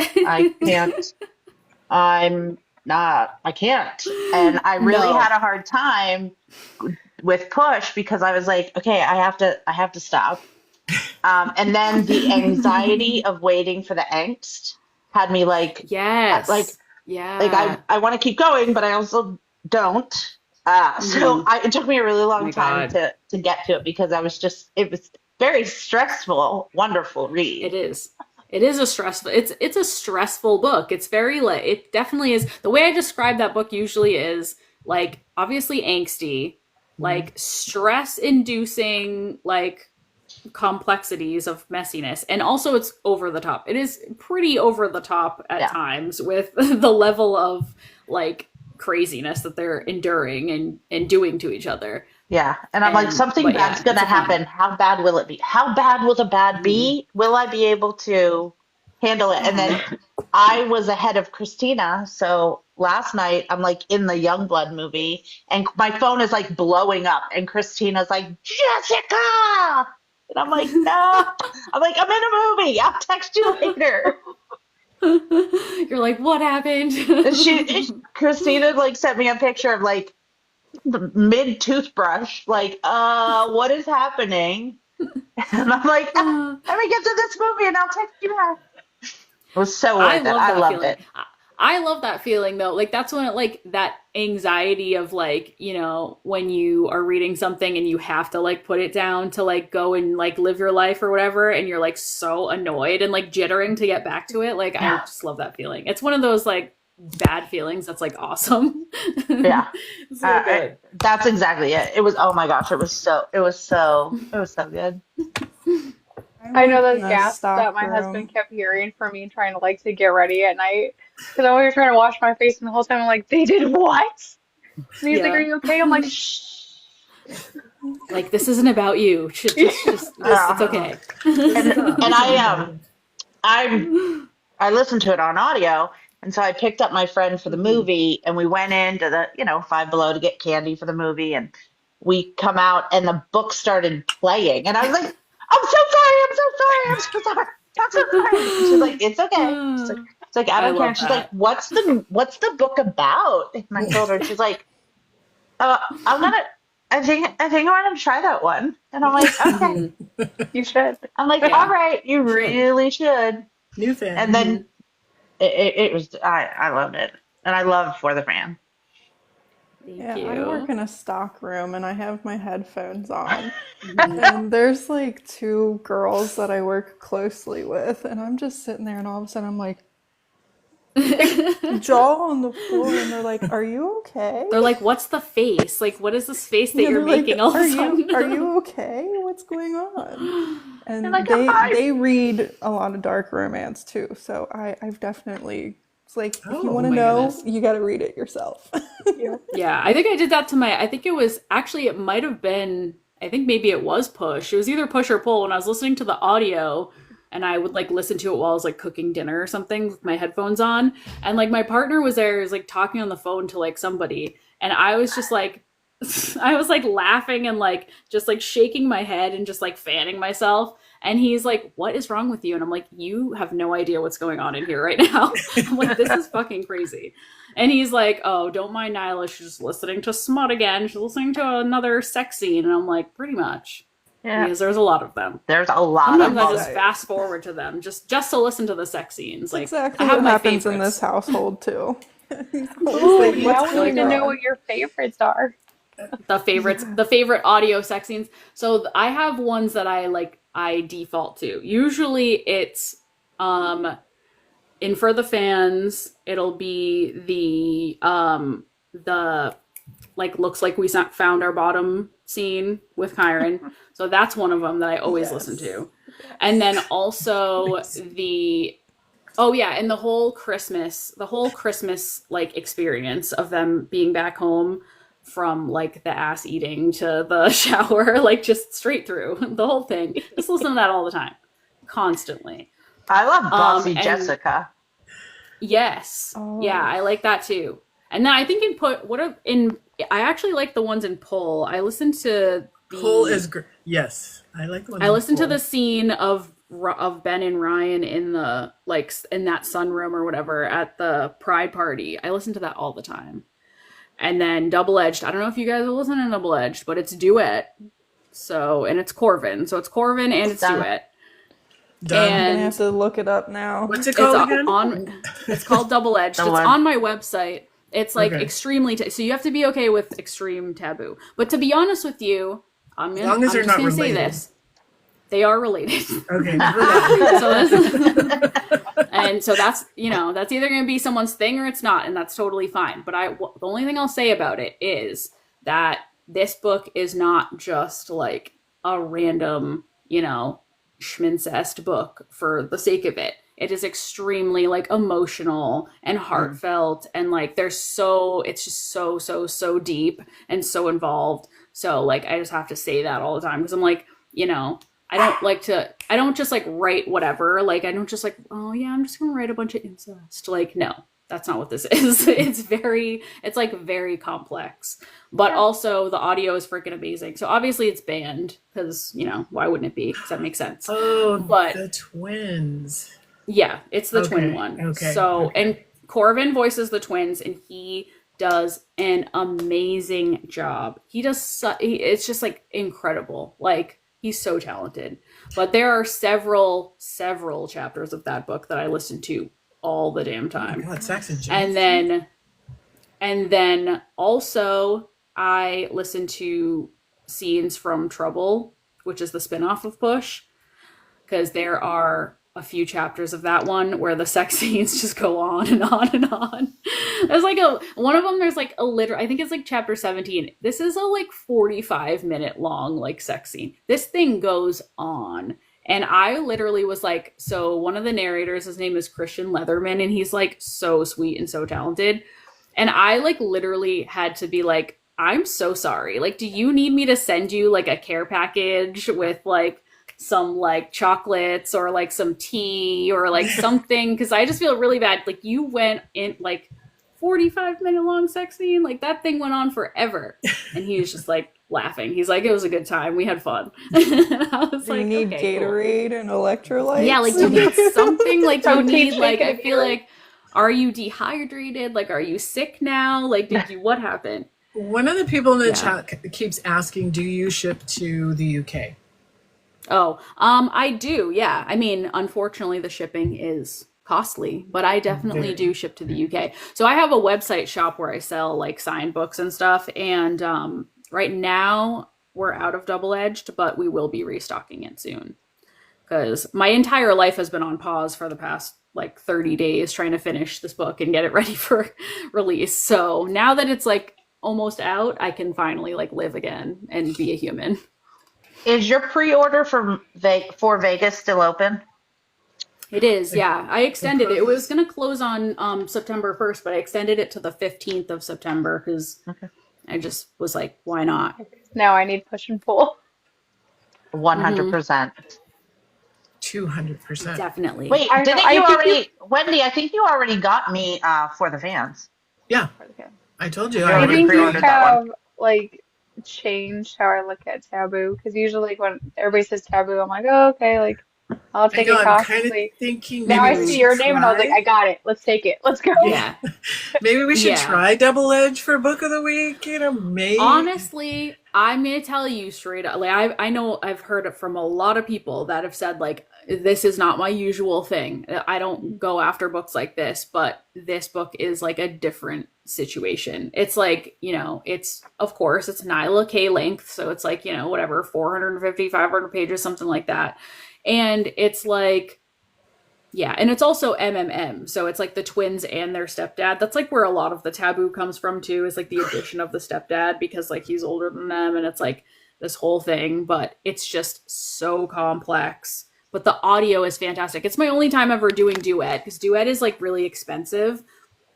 I'm not, I can't. And I really No. had a hard time with push because I was like, okay, I have to stop. And then the anxiety of waiting for the angst had me like Yes. Yeah. I want to keep going, but I also don't. Hmm. It took me a really Oh long my time God. to get to it because it was very stressful, wonderful It read. is. It is a stressful. It's a stressful book. It's very like it definitely is. The way I describe that book usually is like obviously angsty, Mhm. like stress inducing, like complexities of messiness, and also it's over the top. It is pretty over the top at Yeah, times with the level of like craziness that they're enduring and doing to each other. yeah. And I'm like, And something but bad's yeah, gonna it's a fun happen. one. How bad will it be? How bad will the bad Mhm. be? Will I be able to handle it? And then I was ahead of Christina, so last night I'm like in the Youngblood movie, and my phone is like blowing up, and Christina's like, Jessica! And I'm like, no. I'm like, I'm in a movie. I'll text you later. You're like, what And happened? Christina like sent me a picture of like the mid toothbrush, like, what is happening? And I'm like, let me get to this movie and I'll text you back. It was so I worth it. love I that loved feeling. it. I love that feeling though. Like that's when it, like that anxiety of like, when you are reading something and you have to like put it down to like go and like live your life or whatever and you're like so annoyed and like jittering to get back to it. Like I Yeah, just love that feeling. It's one of those like bad feelings that's like awesome. yeah. So good. That's exactly it. It was, oh my gosh, it was so good. I'm I know like in those a gasps that stock my husband room. kept hearing from me trying to like to get ready at night. Because I'm always trying to wash my face, and the whole time I'm like, they did what? And he's like, are Yeah. you okay? I'm like, shh. Like this isn't about you. Just it's Uh, okay. and Stop. and This isn't about I you. I I listened to it on audio, and so I picked up my friend for the Mhm. movie, and we went into the, Five Below to get candy for the movie, and we come out, and the book started playing, and I was like, "I'm so sorry, I'm so sorry, I'm so sorry, I'm so sorry." And she's like, "It's okay." She's like, "I I don't care." love And she's like, that. what's the book about?" And I told her, she's like, I'm gonna, I think I'm gonna try that one," and I'm like, "Okay." Hmm. You should. I'm like, "All Yeah. right, you Should. really should." New And fan. then Hmm. it was I loved it, and I love For the Fan. Thank Yeah, I work you. in a stock room and I have my headphones on. Hmm. And there's like two girls that I work closely with, and I'm just sitting there, and all of a sudden I'm like, jaw on the floor, and they're like, "Are you okay?" They're like, "What's the face? Like, what is this face that Yeah, you're they're like, making all of a are sudden?" you okay? What's going on?" They're And like, "I'm fine." they read a lot of dark romance too, so I've definitely, it's like if you Oh want to my know, goodness. you got to read it yourself. Yeah. Yeah, I think I did that to my. I think it was actually, it might have been, I think maybe it was push. It was either push or pull when I was listening to the audio and I would like listen to it while I was like cooking dinner or something with my headphones on. And like my partner was there, was like talking on the phone to like somebody. And I was just like, I was like laughing and like just like shaking my head and just like fanning myself. And he's like, "What is wrong with you?" And I'm like, "You have no idea what's going on in here right now." I'm like, "This is fucking crazy." And he's like, "Oh, don't mind Nyla. She's just listening to smut again. She's listening to another sex scene." And I'm like, pretty much. Yeah, Because there's a lot of them. there's a lot Sometimes of I them. just Right. fast forward to them just to listen to the sex scenes. It's Like I exactly have what my happens in this favorites. household too. He's always Ooh, like, now "What's we need going Like to know on?" what your favorites are. the favorite audio sex scenes. So I have ones that I default to. Usually it's um in For the Fans, it'll be the like looks like we found our bottom scene with Kyron. So that's one of them that I always listen Yes. to. And then Yes. also Nice. the and the whole Christmas like experience of them being back home from like the ass eating to the shower, like just straight through the whole thing. Just listen to that all the time, constantly. I love Bossy And Jessica. Yes. Yeah, Oh, I like that too. And then I think I actually like the ones in Pull. Pull is great. Yes, I like the ones I in listened to Pull. the scene of Ben and Ryan in the like in that sunroom or whatever at the Pride party. I listen to that all the time. And then Double Edged. I don't know if you guys will listen to Double Edged, but it's duet. So and it's Corvin. So it's Corvin and it's Done. duet. Done. I'm gonna have And to look it up now. What's it it's called again? it's called Double Edged. Double It's Edged. on my website. It's like Okay. extremely so you have to be okay with extreme taboo. But to be honest with you, As long as I'm they're just not gonna say related. this. They are related. Okay. Never mind. So this and so that's that's either going to be someone's thing or it's not, and that's totally fine. But the only thing I'll say about it is that this book is not just like a random schmincest book for the sake of it. It is extremely like emotional and heartfelt, and like it's just so deep and so involved. So like I just have to say that all the time because I'm like I don't just like write whatever. Like I don't just like, oh yeah, I'm just gonna write a bunch of incest. Like, no, that's not what this is. It's like very complex. But also the audio is freaking amazing. So obviously it's banned because, why wouldn't it be? Because that makes sense. Oh, But the twins. yeah, it's the Okay, twin one. okay, So okay. and Corvin voices the twins, and he does an amazing job. It's just like incredible. Like he's so talented. But there are several chapters of that book that I listen to all the damn Oh my time. God, Saxon And James. then also I listen to Scenes from Trouble, which is the spin-off of Push, because there are a few chapters of that one where the sex scenes just go on and on and on. There's like one of them, there's like I think it's like chapter 17. This is a like 45-minute long like sex scene. This thing goes on. And I literally was like, so one of the narrators, his name is Christian Leatherman, and he's like so sweet and so talented. And I like literally had to be like, I'm so sorry. Like, do you need me to send you like a care package with like some like chocolates or like some tea or like something? Because I just feel really bad. Like you went in like 45-minute long sex scene. Like that thing went on forever. And he was just like laughing. He's like, it was a good time. We had fun. I was Do you like, need okay, cool. Gatorade and electrolytes? Yeah, like you need something. Like you Protein need like shake I and feel Gatorade. like, are you dehydrated? Like, are you sick now? Like, what happened? One of the people in the Yeah. chat keeps asking, do you ship to the UK? Oh, I do. Yeah. I mean, unfortunately, the shipping is costly, but I definitely Very. do ship to the UK. So I have a website shop where I sell like signed books and stuff. And right now we're out of Double Edged, but we will be restocking it soon. Because my entire life has been on pause for the past like 30 days trying to finish this book and get it ready for release. So now that it's like almost out, I can finally like live again and be a human. Is your pre-order for Vegas still open? It is, yeah. I extended it. It was going to close on September 1st, but I extended it to the 15th of September because Okay. I just was like, why not? Now I need push and pull. 100%. 200%. Definitely. Wait, I know. didn't I you think already, Wendy? I think you already got me for the fans. Yeah, you. I told you. You I I already think already you pre-ordered that one. have like changed how I look at taboo because usually like, when everybody says taboo, I'm like, oh, okay, like I'll I take know. it I'm kind of cautiously. thinking Now maybe I we see should your name and I was like, try. I got it. Let's take it. Let's go. Yeah. Maybe we should Yeah. try Double Edge for Book of the Week. Maybe. Honestly, I'm gonna tell you straight up. Like I know I've heard it from a lot of people that have said like this is not my usual thing. I don't go after books like this, but this book is like a different situation. It's like, it's of course it's Nyla K length, so it's like, whatever, 450, 500 pages, something like that. And it's like, yeah, and it's also MMM, so it's like the twins and their stepdad. That's like where a lot of the taboo comes from too, is like the addition of the stepdad because like he's older than them and it's like this whole thing, but it's just so complex. But the audio is fantastic. It's my only time ever doing duet because duet is like really expensive.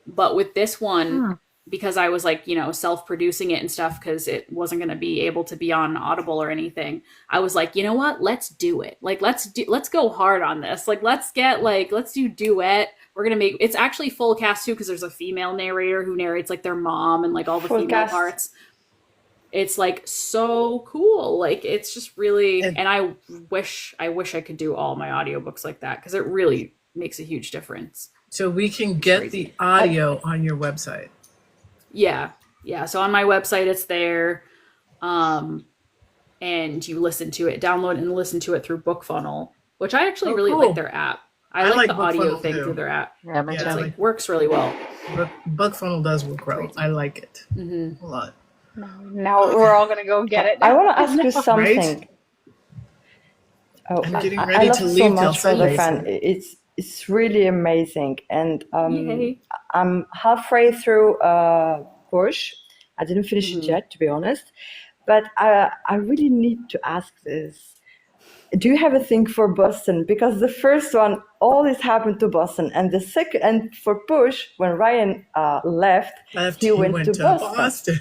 But with this one, because I was like, self-producing it and stuff because it wasn't going to be able to be on Audible or anything, I was like, you know what? Let's do it. Like, let's go hard on this. Like, let's do duet. we're gonna make it's actually full cast too, because there's a female narrator who narrates like their mom and like all the Full female cast. parts. It's like so cool. Like it's just really, And and I wish I could do all my audiobooks like that, because it really makes a huge difference. so we can It's get the crazy. audio on your website. Yeah. Yeah. So on my website it's there. Um and you listen to it, download and listen to it through BookFunnel, which I actually Oh, really like cool. their app. I I like like the audio BookFunnel thing through too. their app. Yeah, me Yeah, It's I too. like works really well. BookFunnel does work well. Crazy. I like it Mm-hmm. a lot. Now we're all gonna go get it I now. want to ask you Right? something. Oh, I'm getting I ready love to so leave till much for the Sunday. fan. So. It's really amazing, and Yay. I'm halfway through Push. I didn't finish it Mm-hmm. yet, to be honest, but I really need to ask this. Do you have a thing for Boston? Because the first one, all this happened to Boston, and the second, and for Push, when Ryan left, he went to Boston.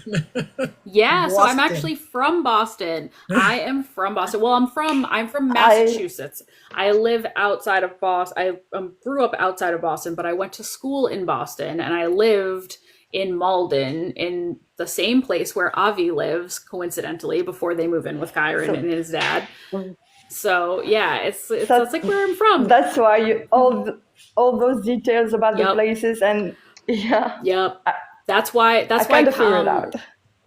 Yeah, so I'm Boston. actually from Boston. I am from Boston. Well, I'm from I Massachusetts. I live outside of Boston. I grew up outside of Boston, but I went to school in Boston, and I lived in Malden, in the same place where Avi lives, coincidentally, before they move in with Kyron so and his dad. So yeah, it's so that's like where I'm from. that's why you all those details about the Yep, places, and yeah, yep. I, That's I why kind of figured it out.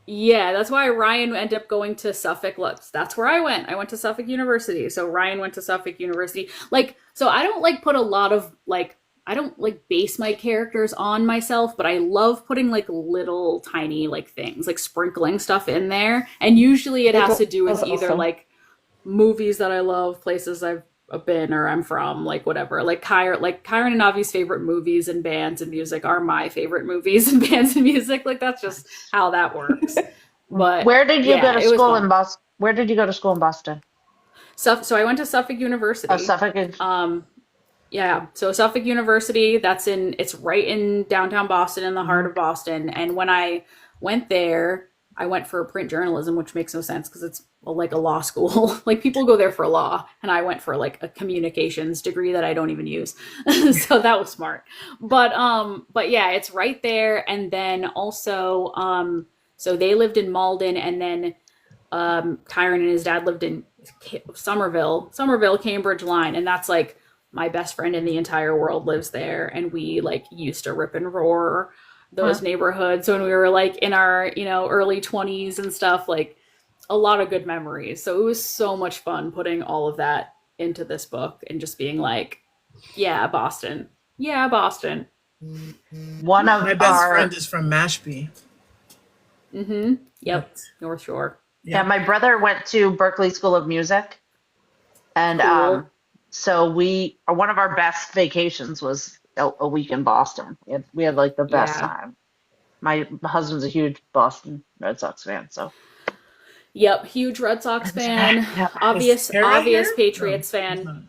Yeah, that's why Ryan ended up going to Suffolk. That's where I went. I went to Suffolk University. So Ryan went to Suffolk University. Like, so I don't like put a lot of like, I don't like base my characters on myself, but I love putting like little tiny like things, like sprinkling stuff in there. And usually it It has to do with was either awesome. like movies that I love, places I've been or I'm from, like whatever. Like Kyron and Avi's favorite movies and bands and music are my favorite movies and bands and music. Like that's just how that works. But Where did you go yeah, to it was school fun. in Boston? Where did you go to school in Boston? So I went to Suffolk Oh, University. Suffolk. Um, yeah, so Suffolk University, it's right in downtown Boston, in the heart of Boston. And when I went there, I went for print journalism, which makes no sense because it's like a law school. Like people go there for law, and I went for like a communications degree that I don't even use. So that was smart. But yeah, it's right there. And then also, so they lived in Malden, and then Kyron and his dad lived in Somerville, Cambridge line, and that's like my best friend in the entire world lives there, and we like used to rip and roar Huh? those neighborhoods when we were like in our early 20s and stuff. Like a lot of good memories. So it was so much fun putting all of that into this book and just being like, yeah, Boston, yeah, Boston. One My of best friend our is from Mashpee. Mm-hmm. Yep, But, North Shore. Yeah, yeah. my brother went to Berkeley School of Music, and Cool. so one of our best vacations was a week in Boston. We had like the best Yeah. time. My husband's a huge Boston Red Sox fan, so Yep, huge Red Sox fan, yeah. Is Tara obvious here? No, Patriots she's fan. not.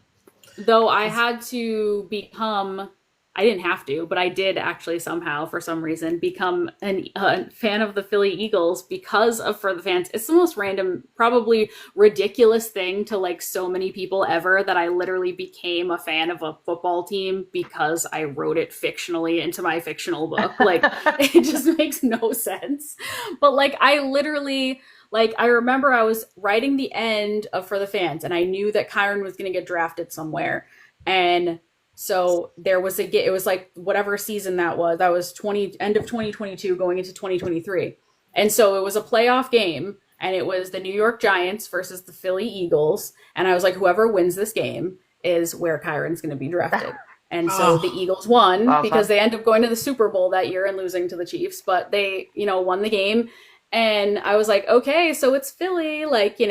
Though I Is, had to become, I didn't have to, but I did actually somehow, for some reason, become a fan of the Philly Eagles because of For the Fans. It's the most random, probably ridiculous thing to like so many people ever, that I literally became a fan of a football team because I wrote it fictionally into my fictional book. Like it just makes no sense. But like I literally, like I remember I was writing the end of For the Fans, and I knew that Kyron was going to get drafted somewhere. And so there was it was like whatever season that was end of 2022 going into 2023. And so it was a playoff game, and it was the New York Giants versus the Philly Eagles. And I was like, whoever wins this game is where Kyron's going to be drafted. And so the oh, Eagles won because Awesome. they ended up going to the Super Bowl that year and losing to the Chiefs, but they, won the game. And I was like, okay, so it's Philly, like,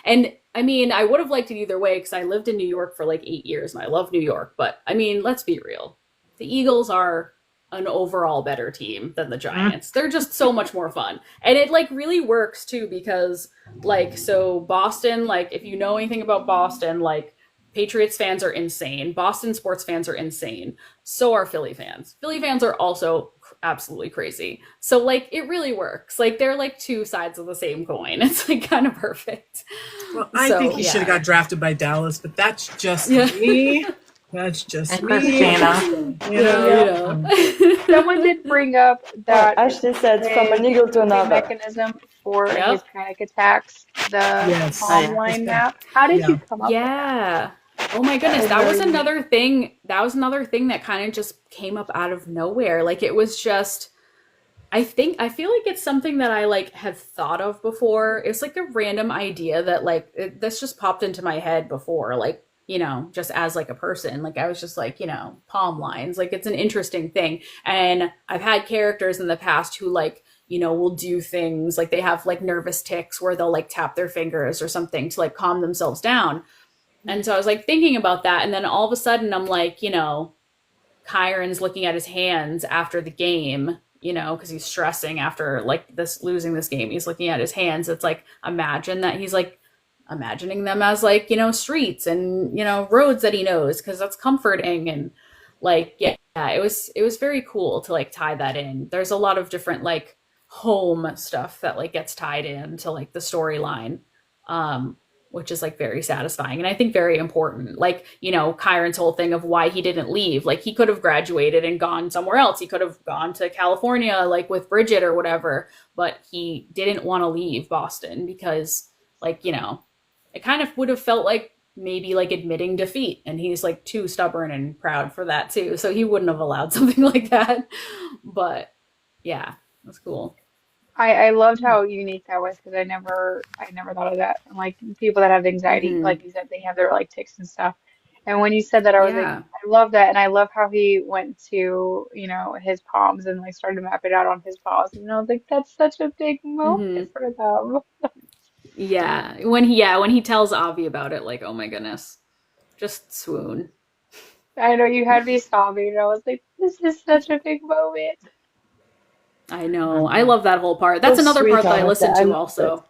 and I mean, I would have liked it either way because I lived in New York for like 8 years and I love New York. But I mean, let's be real. The Eagles are an overall better team than the Mm. Giants. They're just so much more fun. And it like really works too because like, so Boston, like if you know anything about Boston, like Patriots fans are insane. Boston sports fans are insane. So are Philly fans. Philly fans are also absolutely crazy. So like it really works. Like they're like two sides of the same coin. It's like kind of perfect. well, I So think he should have yeah. got drafted by Dallas, but that's just Yeah. me. That's just And me. Christina. You know, You Yep. know. Someone did bring up Oh, that Ashley said from an his eagle to coping another. mechanism for his Yep. panic attacks, the Oh, yes. palm yeah. It's line good. map. How did you Yeah. come up with that? Yeah. Oh my That goodness, was that was very unique. another thing. That was another thing that kind of just came up out of nowhere. Like it was just I feel like it's something that I like have thought of before. It's like a random idea that like this just popped into my head before, like, just as like a person. Like I was just like, palm lines. Like it's an interesting thing. And I've had characters in the past who like, will do things like they have like nervous tics where they'll like tap their fingers or something to like calm themselves down. And so I was like thinking about that and then all of a sudden I'm like, Kyron's looking at his hands after the game, because he's stressing after like this losing this game. He's looking at his hands. It's like imagine that he's like imagining them as like, streets and, roads that he knows because that's comforting and like yeah, it was very cool to like tie that in. There's a lot of different like home stuff that like gets tied into like the storyline. Um which is like very satisfying and I think very important. Like, Kyron's whole thing of why he didn't leave. Like he could have graduated and gone somewhere else. He could have gone to California like with Bridget or whatever, but he didn't want to leave Boston because like, it kind of would have felt like maybe like admitting defeat and he's like too stubborn and proud for that too. So he wouldn't have allowed something like that. But yeah, that's cool. I loved how unique that was because I never thought of that. And like people that have anxiety, Hmm. like you said, they have their like tics and stuff. And when you said that, I was like, Yeah. I love that, and I love how he went to his palms and like started to map it out on his paws. And I was like, that's such a big moment Hmm. for them. Yeah, when he tells Avi about it, like, oh my goodness, just swoon. I know you had me sobbing, and I was like, this is such a big moment. I know. I Mhm. love that whole part. So That's another sweet, part that I honestly. listened I to love it. also.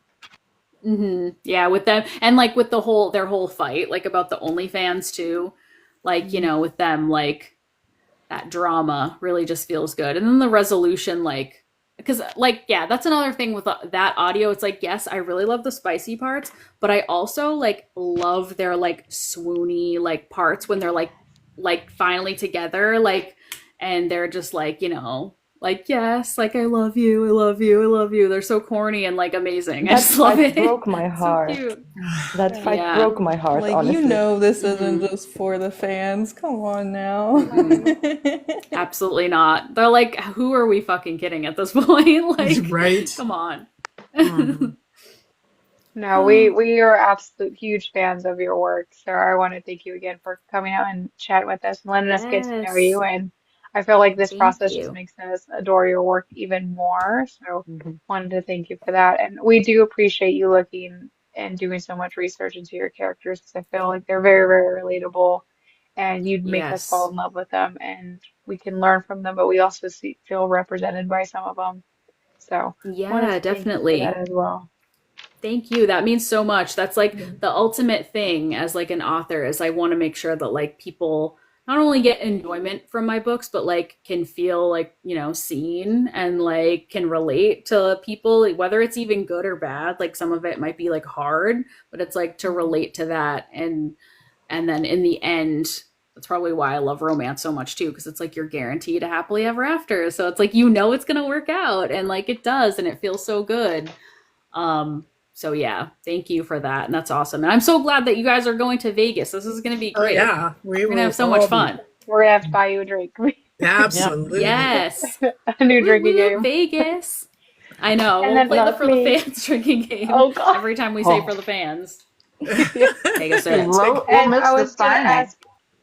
Yeah, with them and like with their whole fight, like about the OnlyFans too. Like, with them, like that drama really just feels good. And then the resolution, like, because, like, yeah, that's another thing with that audio. It's like, yes, I really love the spicy parts, but I also, like, love their, like, swoony, like, parts when they're, like, finally together, like, and they're just, like, yes, like, I love you, I love you, I love you. They're so corny and, like, amazing. I That just love fight it. broke my It's so heart. cute. That Yeah. fight Yeah. broke my heart, Like, honestly. this isn't Hmm. just for the fans. Come on now. Mm-mm. Absolutely not. They're like, who are we fucking kidding at this point? Like, Right. come on. Mhm. No, we are absolute huge fans of your work. So I want to thank you again for coming out and chatting with us and letting us get to know you. Yes. And I feel like this Thank process just you. makes us adore your work even more. So Mhm. wanted to thank you for that. And we do appreciate you looking and doing so much research into your characters because I feel like they're very, very relatable and you'd make us fall Yes. in love with them and we can learn from them, but we also feel represented by some of them. So wanted Yeah, to thank you for that definitely. as well. Thank you. That means so much. That's like the ultimate thing as like an author is I want to make sure that like people not only get enjoyment from my books, but like can feel like, seen and like can relate to people, like, whether it's even good or bad. Like some of it might be like hard, but it's like to Mhm. relate to that and then in the end, that's probably why I love romance so much too, because it's like you're guaranteed a happily ever after. So it's like it's gonna work out and like it does and it feels so good. Um, so yeah, thank you for that. And that's awesome. And I'm so glad that you guys are going to Vegas. This is gonna be Oh great. yeah, we We're gonna have will so much all be. fun. We're gonna have to buy you a drink. Yep. Absolutely. Yes. A new Woo drinking woo, game. Vegas. I know. And We'll then, play the Not For the me. Fans drinking game oh God. every time we say For Oh, the Fans. Yeah. Take a sip. Take we'll And I miss the was gonna signing. ask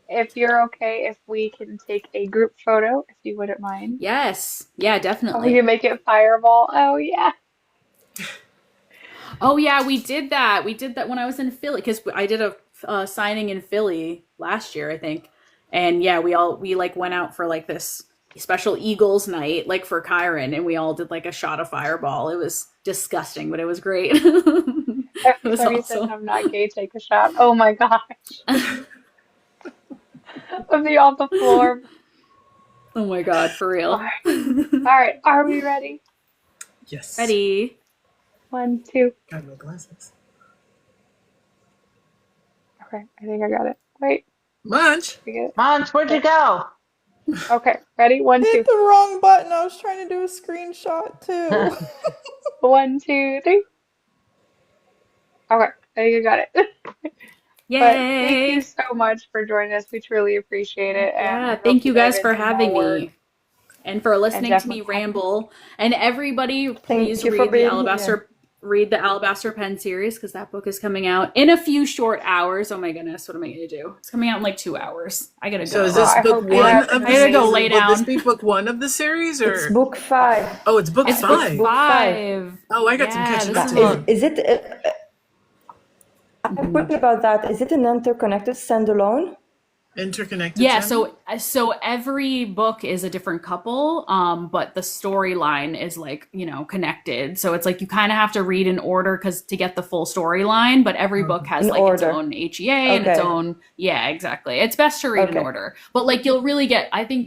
if you're okay if we can take a group photo, if you wouldn't mind. Yes. Yeah, Oh, we definitely. can make it fireball. Oh yeah. Oh yeah, we did that. We did that when I was in Philly because I did a signing in Philly last year, I think. And yeah, we like went out for like this special Eagles night, like for Kyron, and we all did like a shot of Fireball. It was disgusting, but it was great. It Every was time you said awesome. I'm not gay, take a shot. Oh my gosh. I'll be on the floor. Oh my god, for All real. right. All right. Are we ready? Yes. Ready? One, two. Got no glasses. Okay. I think I got it. Wait. Munch. We get- Mons, where'd you go? Okay, ready? One, Hit two. the wrong button. I was trying to do a screenshot too. 1, 2, 3. Okay, I think I got it. But thank you Yay. so much for joining us. We truly appreciate it, and Yeah, I hope thank to you dive guys for into having more me and for and listening to me definitely have you. ramble. And everybody, Thank please you for being here. read the Alabaster Pen series because that book is coming out in a few short hours. Oh my goodness, what am I gonna do? It's coming out in like 2 hours. I gotta So is go. Well, this I book hope you one have an of I the gotta go amazing. lay will this down. be book one of the series It's or book 5. oh it's book It's It's book five. book 5. 5. Oh, I got some Yeah, catching this up is to a do. Is it? I have a mhm. question about that. Is it an interconnected standalone? Interconnected Yeah, channel? so every book is a different couple, but the storyline is like, connected. So it's like you kind of have to read in order because to get the full storyline, but every book Okay. has In like its order. own HEA and its Okay. own, yeah, exactly. It's best to read in Okay. order. But like you'll really get, I think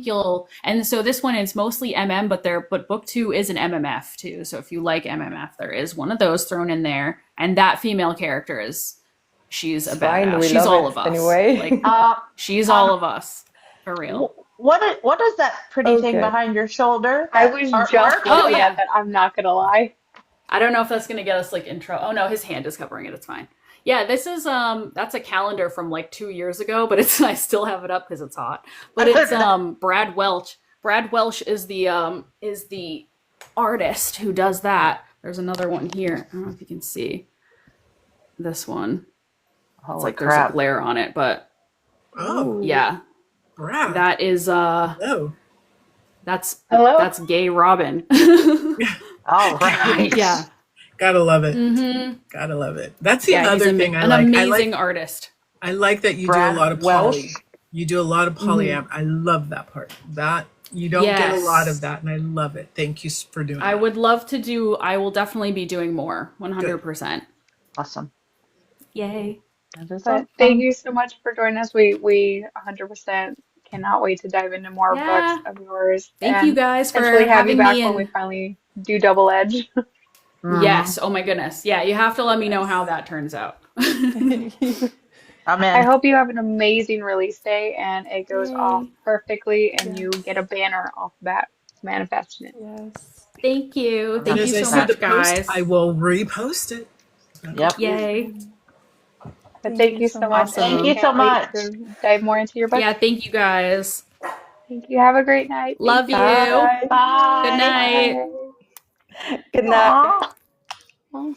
and so this one is mostly MM, but book 2 is an MMF too. So if you like MMF, there is one of those thrown in there, and that female character she's a It's fine. badass. We She's love all it of us. Like anyway. she's all Um, of us. For real. what is that pretty thing Okay. behind your shoulder? I That was just artwork? Oh looking at yeah. that. I'm not gonna lie. I don't know if that's gonna get us like intro. Oh no, his hand is covering it. It's fine. Yeah, this is that's a calendar from like 2 years ago, but it's I still have it up because it's hot. But it's Brad Welch. Brad Welch is the artist who does that. There's another one here. I don't know if you can see this one. It's Holy like there's a crap. glare on it, but Oh, Ooh. yeah, Brad. that is Hello. Hello? that's Gay Robin. All right. Yeah. Gotta love it. Mm-hmm. Gotta love it. That's the Yeah, he's other thing I an like. amazing artist. I like that you do a Brad lot of Welsh. poly. You do a lot of polyam. I love that part. That you don't get a lot of Yes. that, and I love it. Thank you for doing I that. would love to do, I will definitely be doing more. Good. 100%. Awesome. Yay. That is But thank awesome. you so much for joining us. We 100% cannot wait to dive into more books Yeah. of yours Thank you and guys for potentially have you having back me when we and finally do Double Edge. Hmm. yes. Oh my goodness. Yeah, you have to let me know how that turns out. I'm I in. hope you have an amazing release day and it goes off Yay. perfectly and you get a Yes. banner off the bat manifesting it. Yes. Thank you. And Thank you as I so said to much, post, I guys. will repost it. Yep. Yay. But Thank thank you you so so much much. and Thank we you Awesome. so can't wait much. to dive more into your book. Yeah, thank you guys. Thank you. Have a great night. Thank Love you. you. Bye. Good Bye. night. Bye. Good night. Aw. Oh.